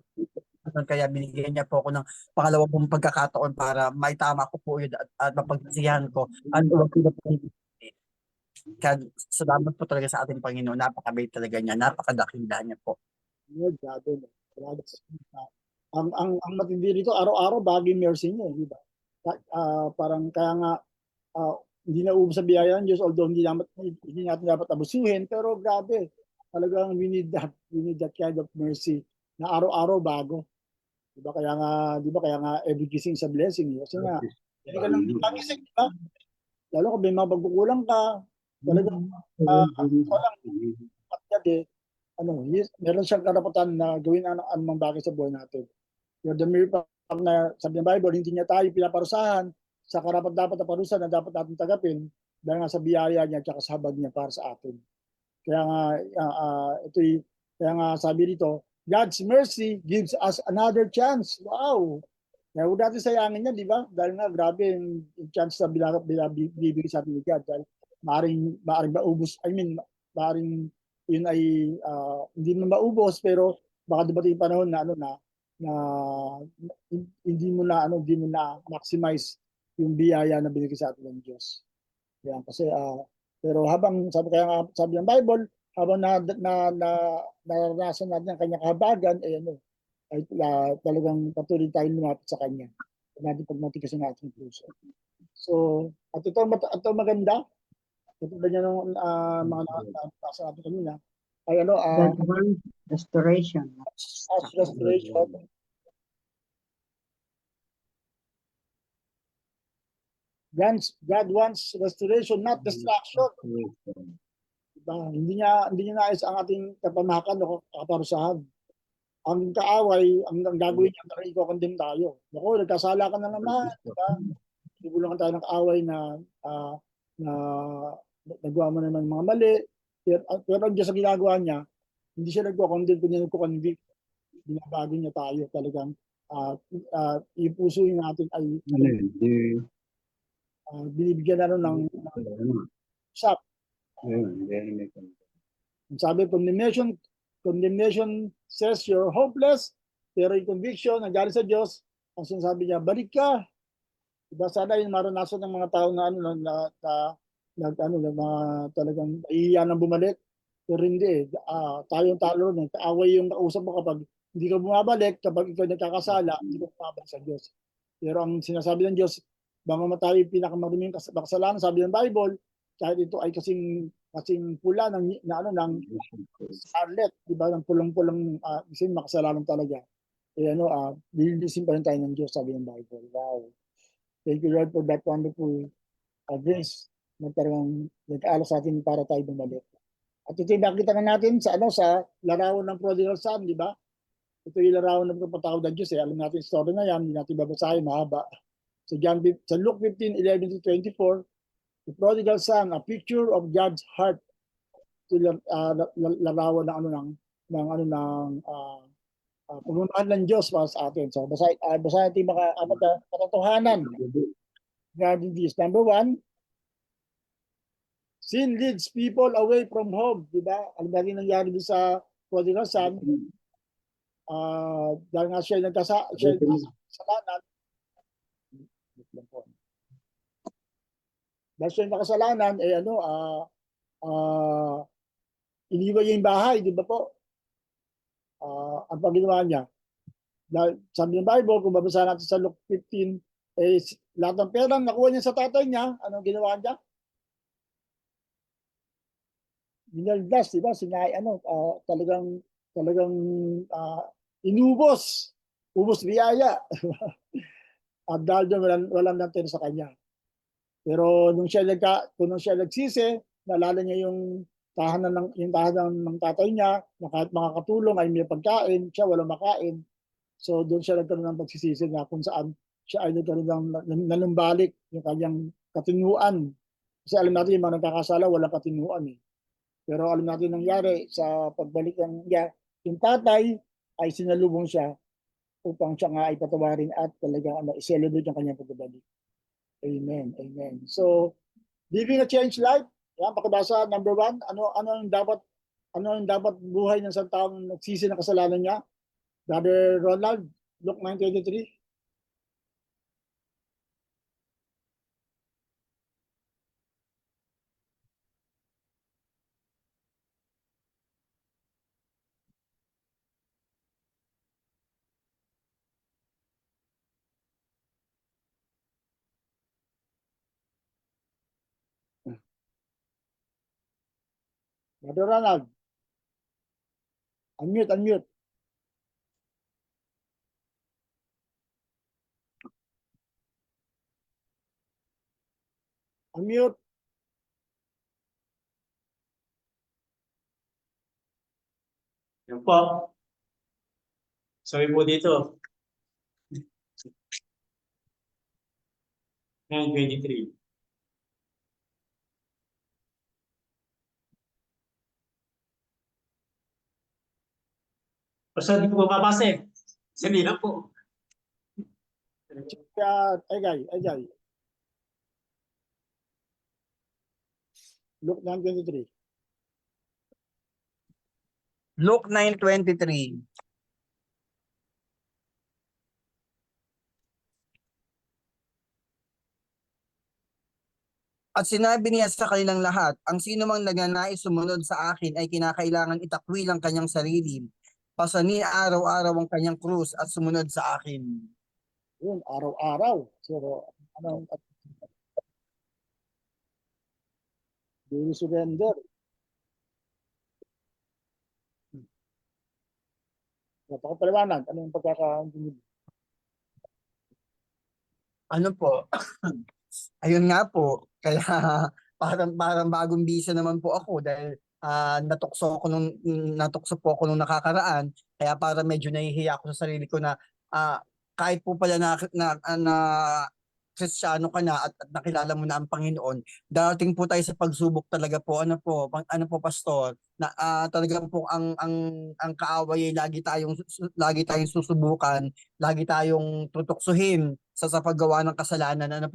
kaya binigyan niya po ako ng pangalawang pong pagkakataon para maitama ko po yun at mapagsisihan ko at salamat po talaga sa ating Panginoon. Napakabait talaga niya, napakadakila niya po. Ang matindi rito, araw-araw bagay mercy niya, di ba? Parang kaya nga hindi na ubos sa biyaya ng Diyos, although hindi natin dapat abusuhin, pero grabe, talagang we need that kind of mercy na araw-araw bago. Di ba kaya nga every gising sa blessing. Kasi nga, hindi ka nang magising, di ba? Lalo kung may mga pagkukulang ka, talagang meron siyang karapatan na gawin ang bagay sa buhay natin. You're the mere na sabi ng Bible, hindi niya tayo pinaparusahan sa karapat-dapat na parusa na dapat natin tagapin dahil nga sa biyaya niya at sa habag niya para sa atin. Kaya nga, kaya nga sabi dito, God's mercy gives us another chance. Wow! Kaya huwag natin sayangin yan, di ba? Dahil nga, grabe yung chance na bibigay sa atin ni God. Dahil maaring maubos, maaring yun ay hindi na maubos, pero baka dumating yung panahon na hindi mo na maximize yung biyaya na binigay sa atin ng Diyos. Yan, kasi pero habang sabi ng Bible, habang naranasan natin ang kanyang kahabagan, ay talagang patuloy tayong lumapit sa kanya. Natin pagmatigas ng ating puso. So, at ito maganda, ito ba niya nung mga nakasa natin kanina, ay Restoration. as restoration. God wants restoration, not destruction. Diba? Hindi niya nais ang ating kapamakan o kaparusahan. Ang kaaway, ang gagawin niya, talagang i-condemn tayo. Naku, nagkasala ka na naman. Diba? Ibulungan tayo ng kaaway na nagawa mo naman mga mali. Pero ang Diyos sa ginagawa niya, hindi siya nagko-condemn, kundi nagko-convict. Binabago niya tayo talagang yung puso natin ay binibigyan na ng usap. Sabi, condemnation says you're hopeless, pero yung conviction, nanggaling sa Diyos, ang sinasabi niya, balik ka. Diba, sana yung maranasan ng mga tao na talagang iiyan ng bumalik. Pero hindi tayong talo nun. Kaaway yung kausap mo kapag hindi ka bumabalik, kapag ikaw nagkakasala, hindi ka bumabalik sa Diyos. Pero ang sinasabi ng Diyos, baka matayo yung pinakamaruming kasalanan, sabi ng Bible, kahit ito ay kasing pula ng scarlet, di ba, ng pulang-pulang kasi makasalanan talaga. Lilinisin pa rin tayo ng Diyos, sabi ng Bible. Wow. Thank you, Lord, for that wonderful grace na talagang nag-aalas sa atin para tayo bumalik. At ito yung nakita natin sa larawan ng prodigal son, di ba? Ito yung larawan ng patawad ng Diyos. Alam natin story na yan, hindi natin babasahin, mahaba. Sa Luke 15:11-24, the prodigal son, a picture of God's heart. Ito larawan ng pagmamahal ng Diyos para sa atin. So basahin natin mga katotohanan. Regarding this, number 1, sin leads people away from home, di ba? Alam natin nangyari din sa prodigal son. Dahil nga siya nagkasalanan. Dahil siya nakasalanan, iniwan niya yung bahay, di ba po? Ang paginawa niya. Dahil sabi ng Bible, kung babasa natin sa Luke 15, lahat ng perang nakuha niya sa tatay niya, anong ginawa niya? Binaldas, di ba? Talagang inubos. Ubos biyaya. At dahil doon, walang natira sa kanya. Pero nung siya nagsisi, naalala niya yung tahanan ng tatay niya, na kahit makakatulong ay may pagkain, siya walang makain. So doon siya nagkaroon ng pagsisisi na kung saan siya ay nagkaroon ng nanumbalik yung kanyang katinuan. Kasi alam natin yung mga nagkakasala, walang katinuan eh. Pero alam natin nangyari sa pagbalik niya, yung tatay ay sinalubong siya upang siya nga ay patawarin at talagang i-celebrate yung kanyang pagbabalik. Amen. Amen. So, living a changed life. Yan, pakibasa, number 1, ano yung dapat buhay ng isang taong nagsisi ng kasalanan niya? Brother Ronald, Luke 9:23. Brother Ronald. Unmute. Unmute. Yan po. Sabi po dito, 9:23. Basta di ko mababasa eh. Sali lang po. Kaya, Egay. Luke 9:23. Luke 9:23. At sinabi niya sa kanilang lahat, ang sino mang nagnanais sumunod sa akin ay kinakailangan itakwil ang kanyang sarili. Pasanin araw-araw ang kanyang krus at sumunod sa akin. Yun, araw-araw. So, daily surrender. Napakapaliwanag. Ano yung pagkakaintindi? Ano po? Ayun nga po. Kaya parang bagong bisa naman po ako dahil natukso po ako nung nakakaraan. Kaya para medyo nahihiya ako sa sarili ko na kahit po pala na Kristiyano ka na at nakilala mo na ang Panginoon, darating po tayo sa pagsubok talaga po. Ano po pastor, na talagang po ang kaaway ay lagi tayong susubukan, lagi tayong tutuksohin sa paggawa ng kasalanan. Ano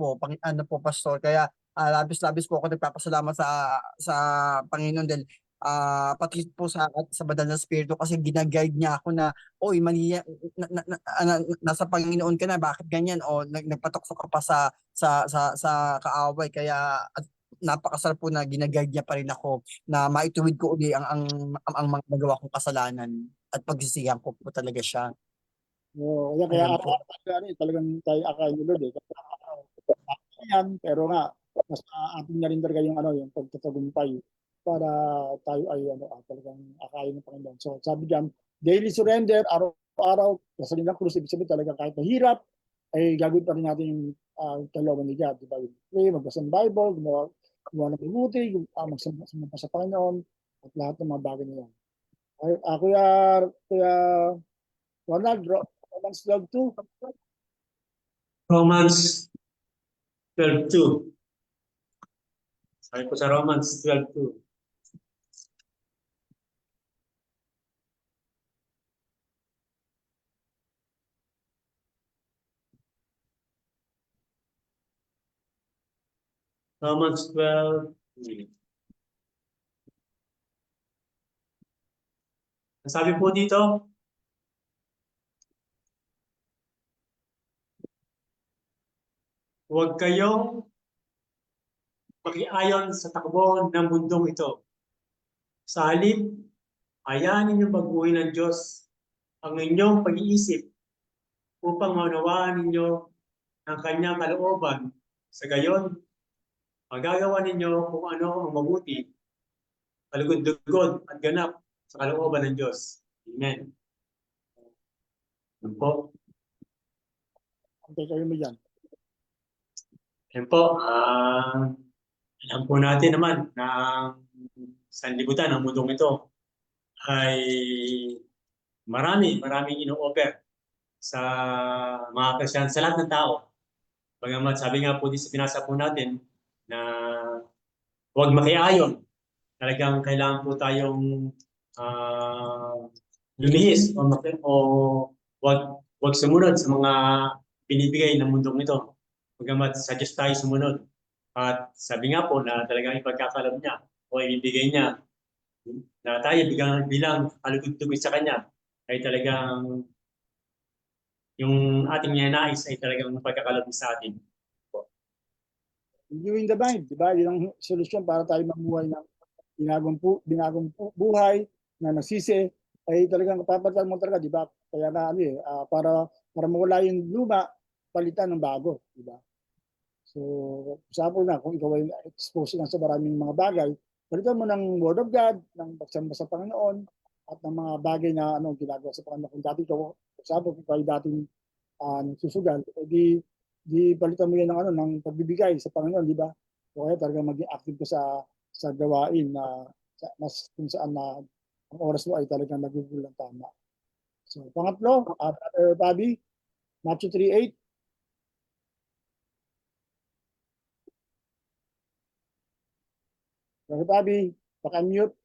po pastor, kaya labis-labis po ako nagpapasalamat sa Panginoon dahil pati po sa banal na spirito kasi ginaguide niya ako na oy mali nasa Panginoon ka na, bakit ganyan o nagpatukso ka pa sa kaaway. Kaya napakasarap po na ginaguide niya pa rin ako na maituwid ko uli ang mga nagawa kong kasalanan at pagsisihan ko po talaga siya. Kaya Ayun po. talagang tayo akayin ni Lord eh. Yan, pero nga, mas atin na rin talaga yung pagtatagumpay para tayo ay talagang akayin ng Panginoon. So sabi diyan, daily surrender, araw-araw, kasi ng krus, ibig sabihin talaga kahit mahirap, ay gagawin pa rin natin yung kalooban ni God. Diba? Pray, magbasa ng Bible, gumawa ng mabuti, magsamba sa Panginoon, at lahat ng mga bagay na yan. Kuya Ronald, Romans 12:2. Romans 12:2. Sabi po sa Romans 12:2. Romans 12:2. Ang sabi po dito, huwag kayong mag-iayon sa takbo ng mundong ito. Sa halip, hayaan ninyong baguhin ng Diyos ang inyong pag-iisip upang maunawaan ninyo ang kanyang kalooban. Sa gayon, magagawa ninyo kung ano ang mabuti, kalugod-lugod at ganap sa kalooban ng Diyos. Amen. Ano po? Antay kayo mo dyan. Yan po, alam po natin naman na sanlibutan ng mundong ito ay maraming ino-offer sa mga Kristiyan, sa lahat ng tao. Bagamat sabi nga po din sa pinasa po natin na huwag makiayon. Talagang kailangan po tayong lumihis o huwag sumunod sa mga binibigay ng mundong ito. Bagamat sa Diyos tayo sumunod. At sabi nga po na talagang ipagkakalob niya o ibibigay niya na tayo bilang kalugod-lugod sa Kanya ay talagang yung ating nais ay talagang pagkakalob sa atin. Renewing the mind, di ba? Yun ang solusyon para tayo mamuhay ng binagong buhay na nasisi, ay talagang papalitan mo talaga, di ba? Kaya na para mawala yung luma, palitan ng bago, di ba? So, sabi na, kung ikaw ay exposed na sa maraming mga bagay, palitan mo ng Word of God, ng pagsamba sa Panginoon, at ng mga bagay na ginagawa sa Panginoon. Kung dati ikaw, sabi kung ikaw ay dating nagsusugal, di palitan mo yan ng pagbibigay sa Panginoon, di ba? O kaya talagang maging active ka sa gawain na kung saan na ang oras mo ay talagang nagugulang tama. So, pangatlo, Brother Bobby, Matthew 3:8. Brother Bobby, paka-mute.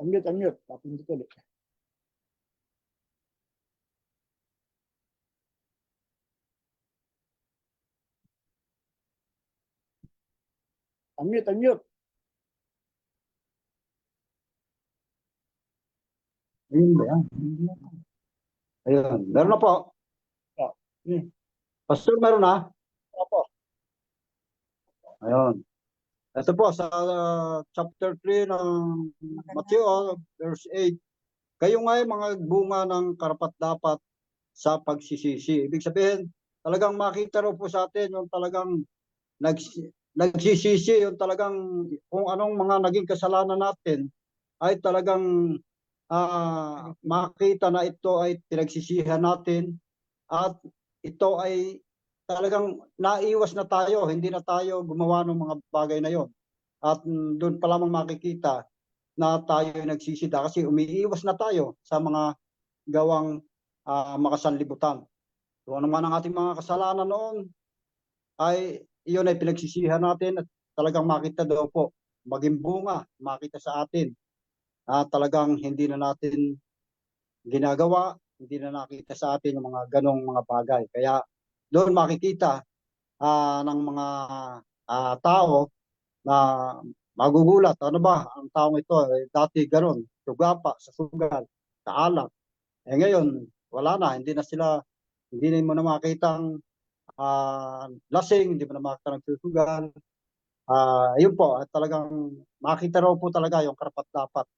Unmute. Papindot ulit. Unmute. Ayun ba yan? Ayun. Meron na po. Oh. Pastor, meron na? Opo. Ayun. Ito po sa chapter 3 ng Matthew, verse 8. Kayo nga ay mga bunga ng karapat-dapat sa pagsisisi. Ibig sabihin, talagang makita raw po sa atin yung talagang nagsisisi, yung talagang kung anong mga naging kasalanan natin ay talagang makita na ito ay pinagsisihan natin at ito ay talagang naiwas na tayo, hindi na tayo gumawa ng mga bagay na yon. At doon pa lamang makikita na tayo nagsisida kasi umiiwas na tayo sa mga gawang makasanlibutan. So ano man ang ating mga kasalanan noon ay iyon ay pinagsisihan natin at talagang makita daw po, maging bunga, makita sa atin na talagang hindi na natin ginagawa, hindi na nakita sa atin yung mga ganong mga bagay. Kaya doon makikita ng mga tao na magugulat. Ano ba? Ang taong ito, dati gano'n, sugapa, sa sugal, sa alak. Ngayon, wala na. Hindi na mo na makitang lasing, hindi mo na makita ng susugal. Ayun po, at talagang makita raw po talaga yung karapat-dapat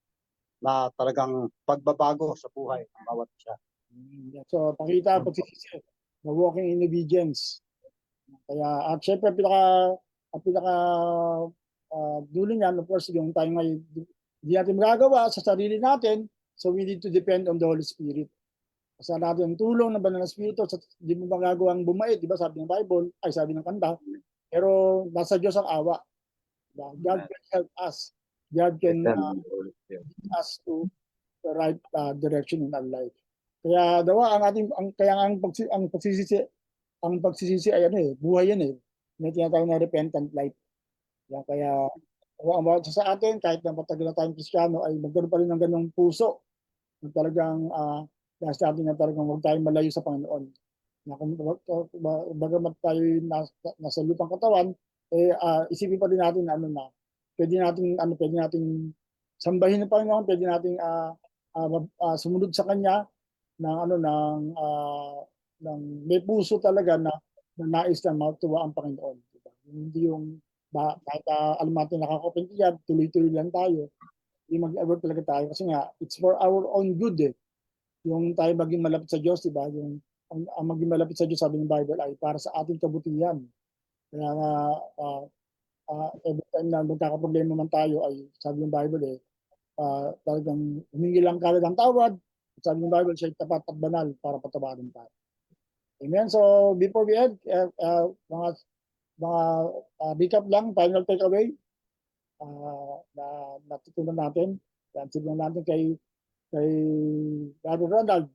na talagang pagbabago sa buhay ng bawat isa. So, pakita ang pagsisisi na walking in obedience. Kaya, at syempre, pinaka dulo niyan, of course, yung tayo ngayon, hindi natin magagawa sa sarili natin, so we need to depend on the Holy Spirit. Sa natin tulong ng Banal na Espiritu, hindi mo magagawang bumait, di ba? Sabi ng Bible, ay sabi ng kanta, pero nasa Diyos ang awa. God can help us. God can lead us to the right direction in our life. Kaya ang pagsisisi ay buhay yan eh. May tinatawag na repentant life. Kaya ang bawat sa atin, kahit na matagal na tayong Kristiyano, ay magkaroon pa rin ng ganong puso na talagang sa atin na talagang huwag tayong malayo sa Panginoon. Na kung bagamat tayo nasa lupang katawan, isipin pa din natin na pwede nating sambahin ng Panginoon, pwede nating sumunod sa Kanya ng may puso talaga na nais na matuwa ang Panginoon. Diba? Hindi yung kahit alam natin nakakapintiyan, tuloy-tuloy lang tayo. Hindi mag-ever talaga tayo kasi nga it's for our own good eh. Yung tayo maging malapit sa Diyos, diba? Yung ang maging malapit sa Diyos, sabi ng Bible, ay para sa ating kabutihan. Kaya nga every time na magkakaproblema man tayo ay sabi ng Bible talagang humingi lang ka ng tawad. Sabi ng Bible, siya tapat at banal para patawarin tayo. Amen. So before we end, mga recap lang, final takeaway na natutunan natin. Sabihin natin kay Brother Ronald.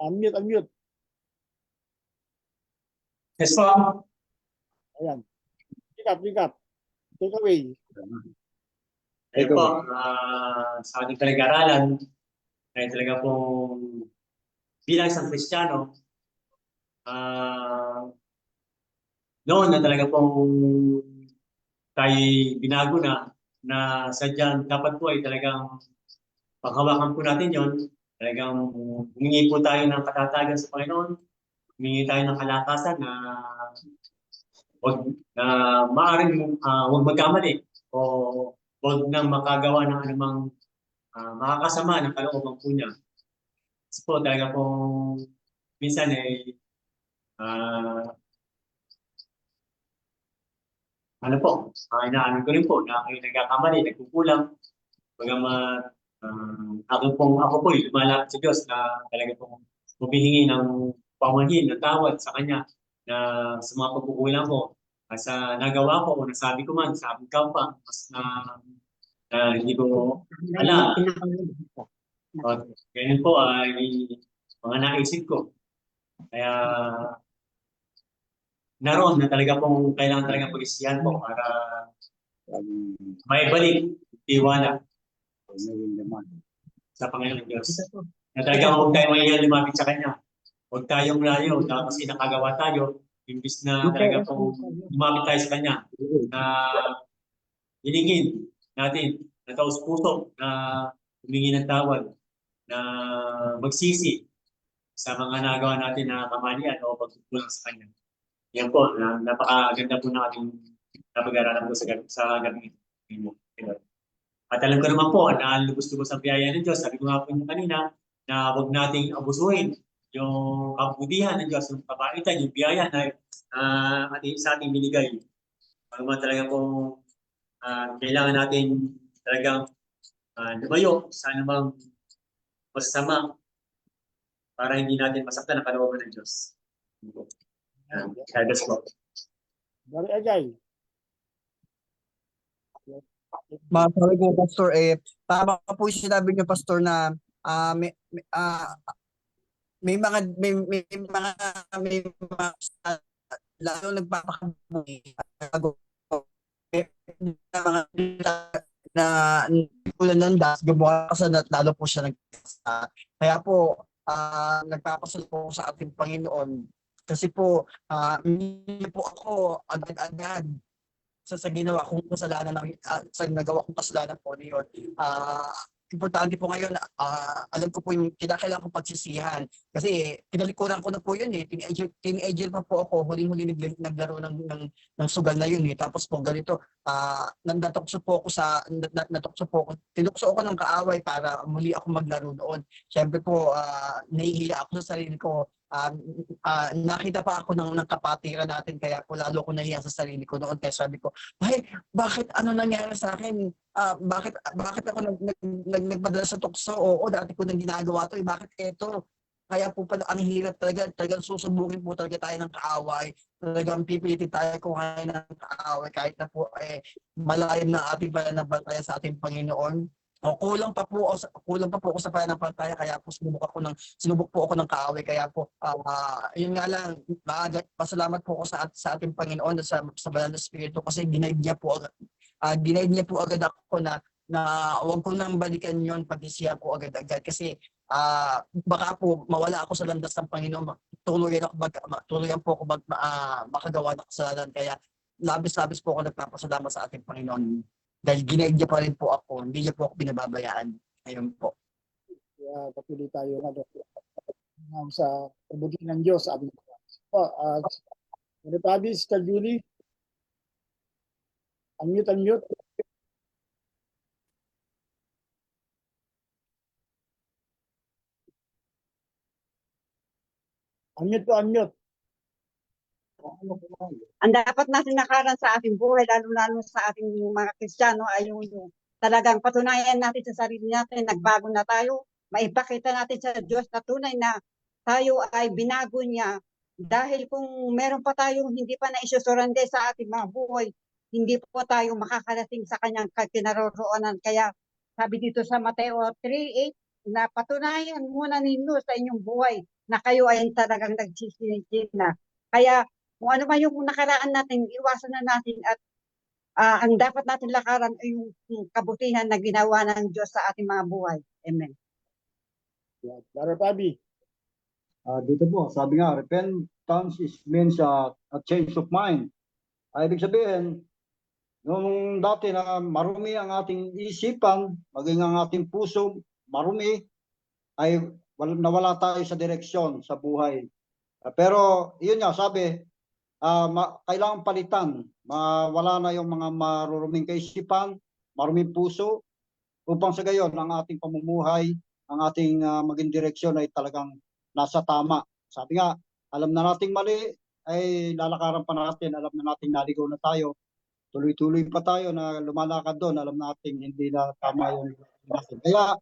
Unmute. Yes po. Ayan. Recap. Takeaway. Ayun po, sa ating pinag-aralan, ay talaga pong bilang isang Kristiyano, noon na talaga pong tayo binago na sadyang dapat po ay talagang paghawakan po natin yon. Talagang humingi po tayo ng katatagan sa Panginoon, humingi tayo ng kalakasan na maaaring huwag magkamali o huwag nang makagawa ng anumang makakasama ng kalooban po niya. Kasi po talaga pong minsan ay inaamin ko rin po na kayo nagkakamali, nagkukulang. Bagamat ako po lumalapit sa Diyos na talaga pong humihingi ng paumanhin, ng tawad sa Kanya na sa mga pagkukulang ko. Sa nagawa ko o nasabi ko man sa aking kapwa, mas na hindi ko alam. Ganyan po ay mga naisip ko. Kaya naroon na talaga pong kailangan talaga pag-isihan po para maibalik tiwala sa Panginoon Diyos. Na talagang huwag tayong mahiya lumapit sa Kanya. Huwag tayong layo kasi nakagawa tayo. Imbis na talaga pong lumapit tayo sa Kanya na hilingin natin na taus-puso na humingi ng tawad na magsisi sa mga nagawa natin na kamalian o pagkukulang sa Kanya. Yan po, napakaganda po ng ating napag-aralan po sa gabi ito. At alam ko naman po na lubos-lubos ang biyaya ng Diyos. Sabi ko nga po yung kanina na huwag nating abusuhin yung kabutihan ng Diyos, yung kabaitan, yung biyaya na sa ating binigay. Pagma talaga po kailangan natin talagang lumayo sa anumang masasama para hindi natin masaktan ang kalooban ng Diyos. Kaidas po. Brother Agay. Masabi ko, Pastor, tama po yung sinabi niyo, Pastor, na may mga lalo nagpapakabuhi na tulad ng das, gabukasan at lalo po siya kaya po, nagpapasal po sa ating Panginoon kasi po, hindi po ako agad-agad sa ginawa kong kasalanan sa nagawa kong kasalanan po niyon. Importante po ngayon, alam ko po yung kinakailangan kong pagsisihan. Kasi pinalikuran ko na po yun eh. Teenager pa po ako, huling-huli naglaro ng sugal na yun eh. Tapos po ganito, natukso po ako, tinukso ako ng kaaway para muli ako maglaro noon. Siyempre po, nahihiya ako sa sarili ko. Nakita pa ako ng kapatiran natin, kaya po lalo ko nahiya sa sarili ko noon. Kaya sabi ko, bakit ano nangyari sa akin? Bakit ako nagpadala sa tukso? Oo, dati ko nang ginagawa to. Bakit eto? Kaya po pala ang hirap talagang susubukin po talaga tayo ng kaaway. Talagang pipilitin tayo kung kaya ng kaaway kahit na po malalim na ating pananampalataya sa ating Panginoon. O kulang pa po ako sa pananampalataya, kaya po sinubok po ako ng kaaway. Kaya po yun nga lang, pasalamat po ako sa ating Panginoon sa banal na Espiritu kasi ginaid niya po agad ako na huwag ko nang balikan yon, pag-isiya po agad-agad kasi baka po mawala ako sa landas ng Panginoon, tuluyan po ako makagawa ng kasalanan. Kaya labis-labis po ako nagpapasalamat sa ating Panginoon dahil ginaid niya pa rin po ako, hindi niya po ako pinababayaan. Ayun po. Kaya patuloy tayo sa kabuti ng Diyos. Sabi po, Brother Sister Julie, unmute. Unmute. Ang dapat natin nakaran sa ating buhay, lalo-lalo sa ating mga Kristiyano, ay yung talagang patunayan natin sa sarili natin, nagbago na tayo, maipakita natin sa Diyos na tunay na tayo ay binago niya. Dahil kung meron pa tayong hindi pa naisusurande sa ating mga buhay, hindi po tayo makakarating sa kanyang kinaroroonan. Kaya sabi dito sa Mateo 3:8, na patunayan muna ninyo sa inyong buhay na kayo ay talagang nagsisinisin na. Kaya kung ano man yung nakaraan natin, iwasan na natin at ang dapat natin lakaran ay yung kabutihan na ginawa ng Diyos sa ating mga buhay. Amen. Brother Fabi. Dito po, sabi nga, repentance means a change of mind. Ibig sabihin, nung dati na marumi ang ating isipan, maging ang ating puso marumi, ay nawala tayo sa direksyon sa buhay. Pero yun nga, sabi, kailangan palitan. Wala na yung mga maruruming kaisipan, maruming puso, upang sa gayon ang ating pamumuhay, ang ating maging direksyon ay talagang nasa tama. Sabi nga, alam na nating mali, ay lalakaran pa natin, alam na nating naligaw na tayo, tuloy-tuloy pa tayo na lumalakad doon, alam nating hindi na tama yung natin. Kaya,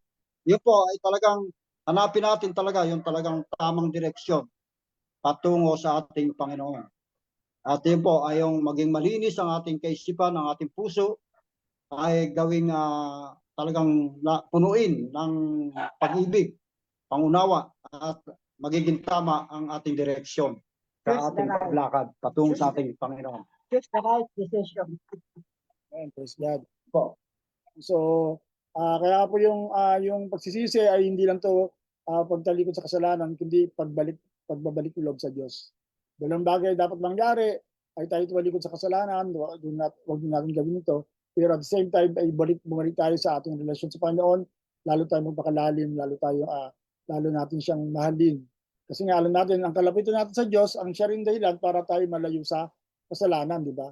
yun po ay talagang hanapin natin talaga yung talagang tamang direksyon patungo sa ating Panginoon. At yun po ay yung maging malinis ang ating kaisipan, ang ating puso, ay gawing talagang punuin ng pag-ibig, pangunawa at magiging tama ang ating direksyon sa ating paglakad patungo sa ating Panginoon. Choose the right decision. Amen. Praise God. Po. So, kaya po yung pagsisisi ay hindi lang to pagtalikod sa kasalanan, kundi pagbabalik ulo sa Diyos. Dalawang bagay dapat mangyari ay tayo tumalikod sa kasalanan, huwag natin gawin ito. Pero at the same time ay bumalik tayo sa ating relasyon sa Panginoon, lalo tayo magpakalalim, lalo natin siyang mahalin. Kasi nga alam natin, ang kalapitan natin sa Diyos, ang siya rin dahilan para tayo malayo sa kasalanan, di ba?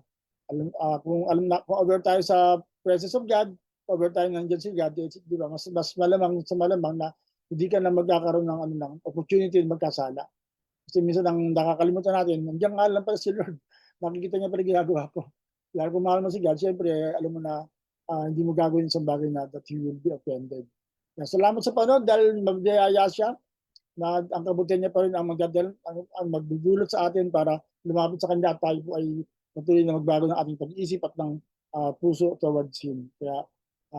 Kung aware tayo sa presence of God, aware tayo nandiyan si God, di ba? Mas malamang na hindi ka na magkakaroon ng opportunity na magkasala. Kasi minsan ang nakakalimutan natin, nandiyan nga lang pala si Lord, nakikita niya pa rin ginagawa ko. Kaya kung mahal mo si God, siyempre, alam mo na hindi mo gagawin sa bagay na that He will be offended. Kaya salamat sa Panginoon dahil magdayaya siya na ang kabutihan niya pa rin ang magdudulot sa atin para lumapit sa Kanya at tayo po ay patuloy na magbago ng ating pag-iisip at ng puso towards Him. Kaya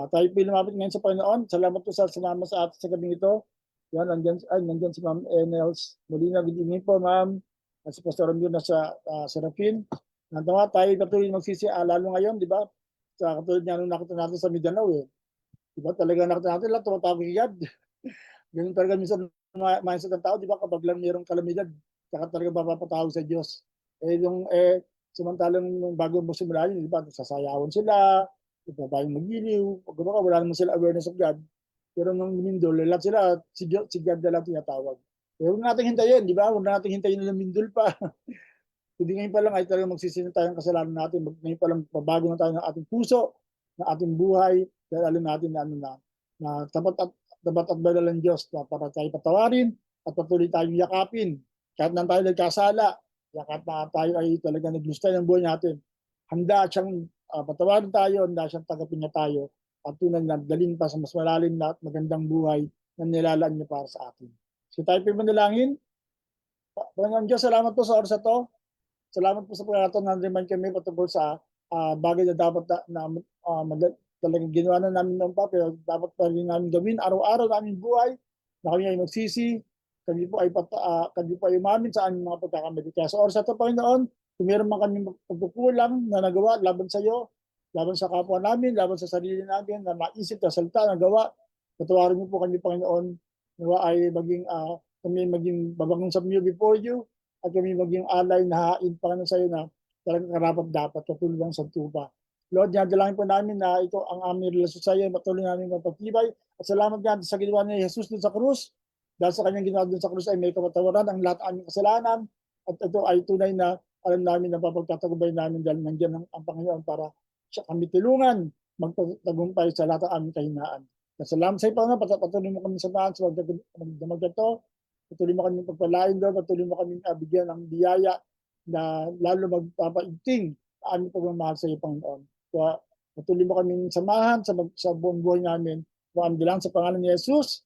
tayo po lumapit ngayon sa Panginoon. Salamat po sa sinama sa atin sa gabing ito. Yan, nandyan si Ma'am Enels Molina. Good evening po, Ma'am. At si Pastor Ramiro na sa Serafin. Nantawa tayo patuloy magsisi, lalo ngayon, di ba? Sa katulad niya nung nakita natin sa Mindanao, di ba? Talaga nakita natin lang, tumatawag kay God. Ganun talaga minsan mindset ng tao, di ba? Kapag lang mayroong kalamidad, saka talaga mapapatawag sa Diyos. Samantalang nung bago mo simula yun, di ba? Sasayawan sila, tayong magiliw, wala naman sila awareness of God. Pero nung lumindol, lahat sila, si God na lang tinatawag. Pero huwag natin hintayin, di ba? Huwag natin hintayin na lumindol pa. Hindi ngayon pa lang ay talagang magsisisi tayo ng kasalanan natin. Ngayon pa lang pabago na tayo ng ating puso, ng ating buhay, dahil alam natin na tapat at banal ang Diyos na para tayo patawarin at patuloy tayong yakapin. Kahit na tayo nagkasala, kahit na tayo ay talagang naglustay ng buhay natin, handa siyang patawarin tayo, handa siyang tagapin niya tayo at tunay na dalhin pa sa mas malalim na at magandang buhay na nilalaan niya para sa atin. So tayo po manalangin. Panginoon Diyos, salamat po sa oras na to. Salamat po sa pagkakataon na remind kami patungkol sa bagay na dapat talagang ginawa na namin noon pa, pero dapat pa rin namin gawin araw-araw namin buhay na kami ay magsisi, kami po ay umamin sa aming mga pagkakamali. Kaya sa oras na ito, Panginoon, kung meron man kami pagkukulang na nagawa laban sa iyo, laban sa kapwa namin, laban sa sarili namin, na maisip na salita, na gawa, patawarin niyo po kami, Panginoon, nawa ay kami maging babangong sa iyo before you, at kami maging alay na hain pa sa iyo na talagang karapat dapat katulad ng santupa. Lord, dalangin po namin na ito ang aming relasyon sa iyo, patuloy namin magpagtibay. At salamat nga sa ginawa ni Jesus dun sa krus. Dahil sa kanyang ginawa dun sa krus ay may kapatawaran ang lahat aming kasalanan. At ito ay tunay na alam namin na papagtatagubay namin dahil nandiyan ang Panginoon para siya kami tulungan magtagumpay sa lahat ng aming kahinaan. Salamat sa iyo, Panginoon, patuloy mo kami samahan sa magdamag ito. Patuloy mo kami pagpalain doon, patuloy mo kami bigyan ng biyaya na lalo magpapaigting sa aming pagmamahal sa iyo, Panginoon. Kaya patuloy mo kami samahan sa buong buhay namin. Kung lang sa pangalan ni Jesus.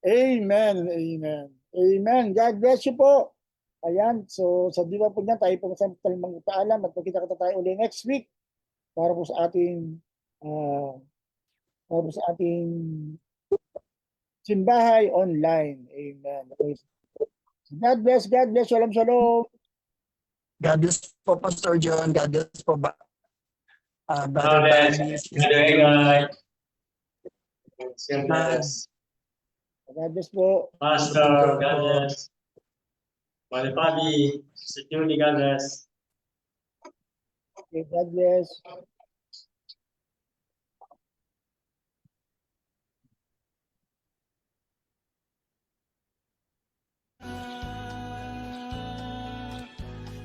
Amen and amen. Amen. God bless you po. Ayan. So sa diwa po niyan, tayo po tayo magpaalam at magkita-kita tayo ulit next week para po sa ating simbahay online. Amen. God bless. Shalom, shalom. God bless po, Pastor John. God bless po, Brother God Barney. God bless po. Pastor, God bless. Mali Pabi, Security, God bless. Okay, God bless.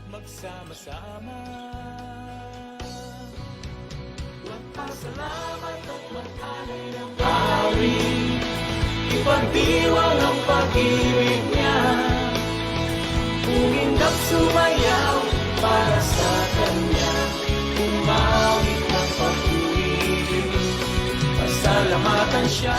Magsama-sama, magpasalamat at mag-alay ng hari. Ipagdiwang ang pag-ibig niya, umindap sumayaw para sa kanya. Umawit ng pag-ibig, pasalamatan siya.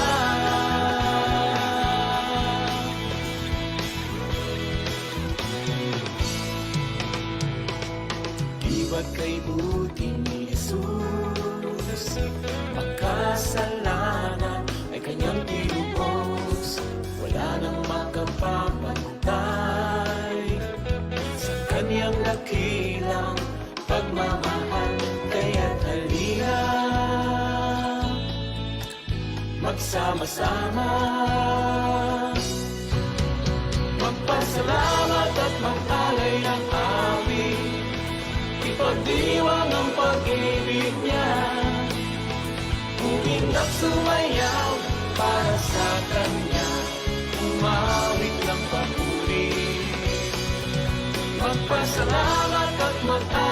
Iba't kay buti ni Jesus, makasalanan. kanyang dakilang pagmamahal. Kaya't halina, magsama-sama, magpasalamat at mag-alay ng awit, ipagdiwang ang pag-ibig niya, umindap sumayaw para sa kanya, umawit ng papuri. Magpasalamat at mag-alay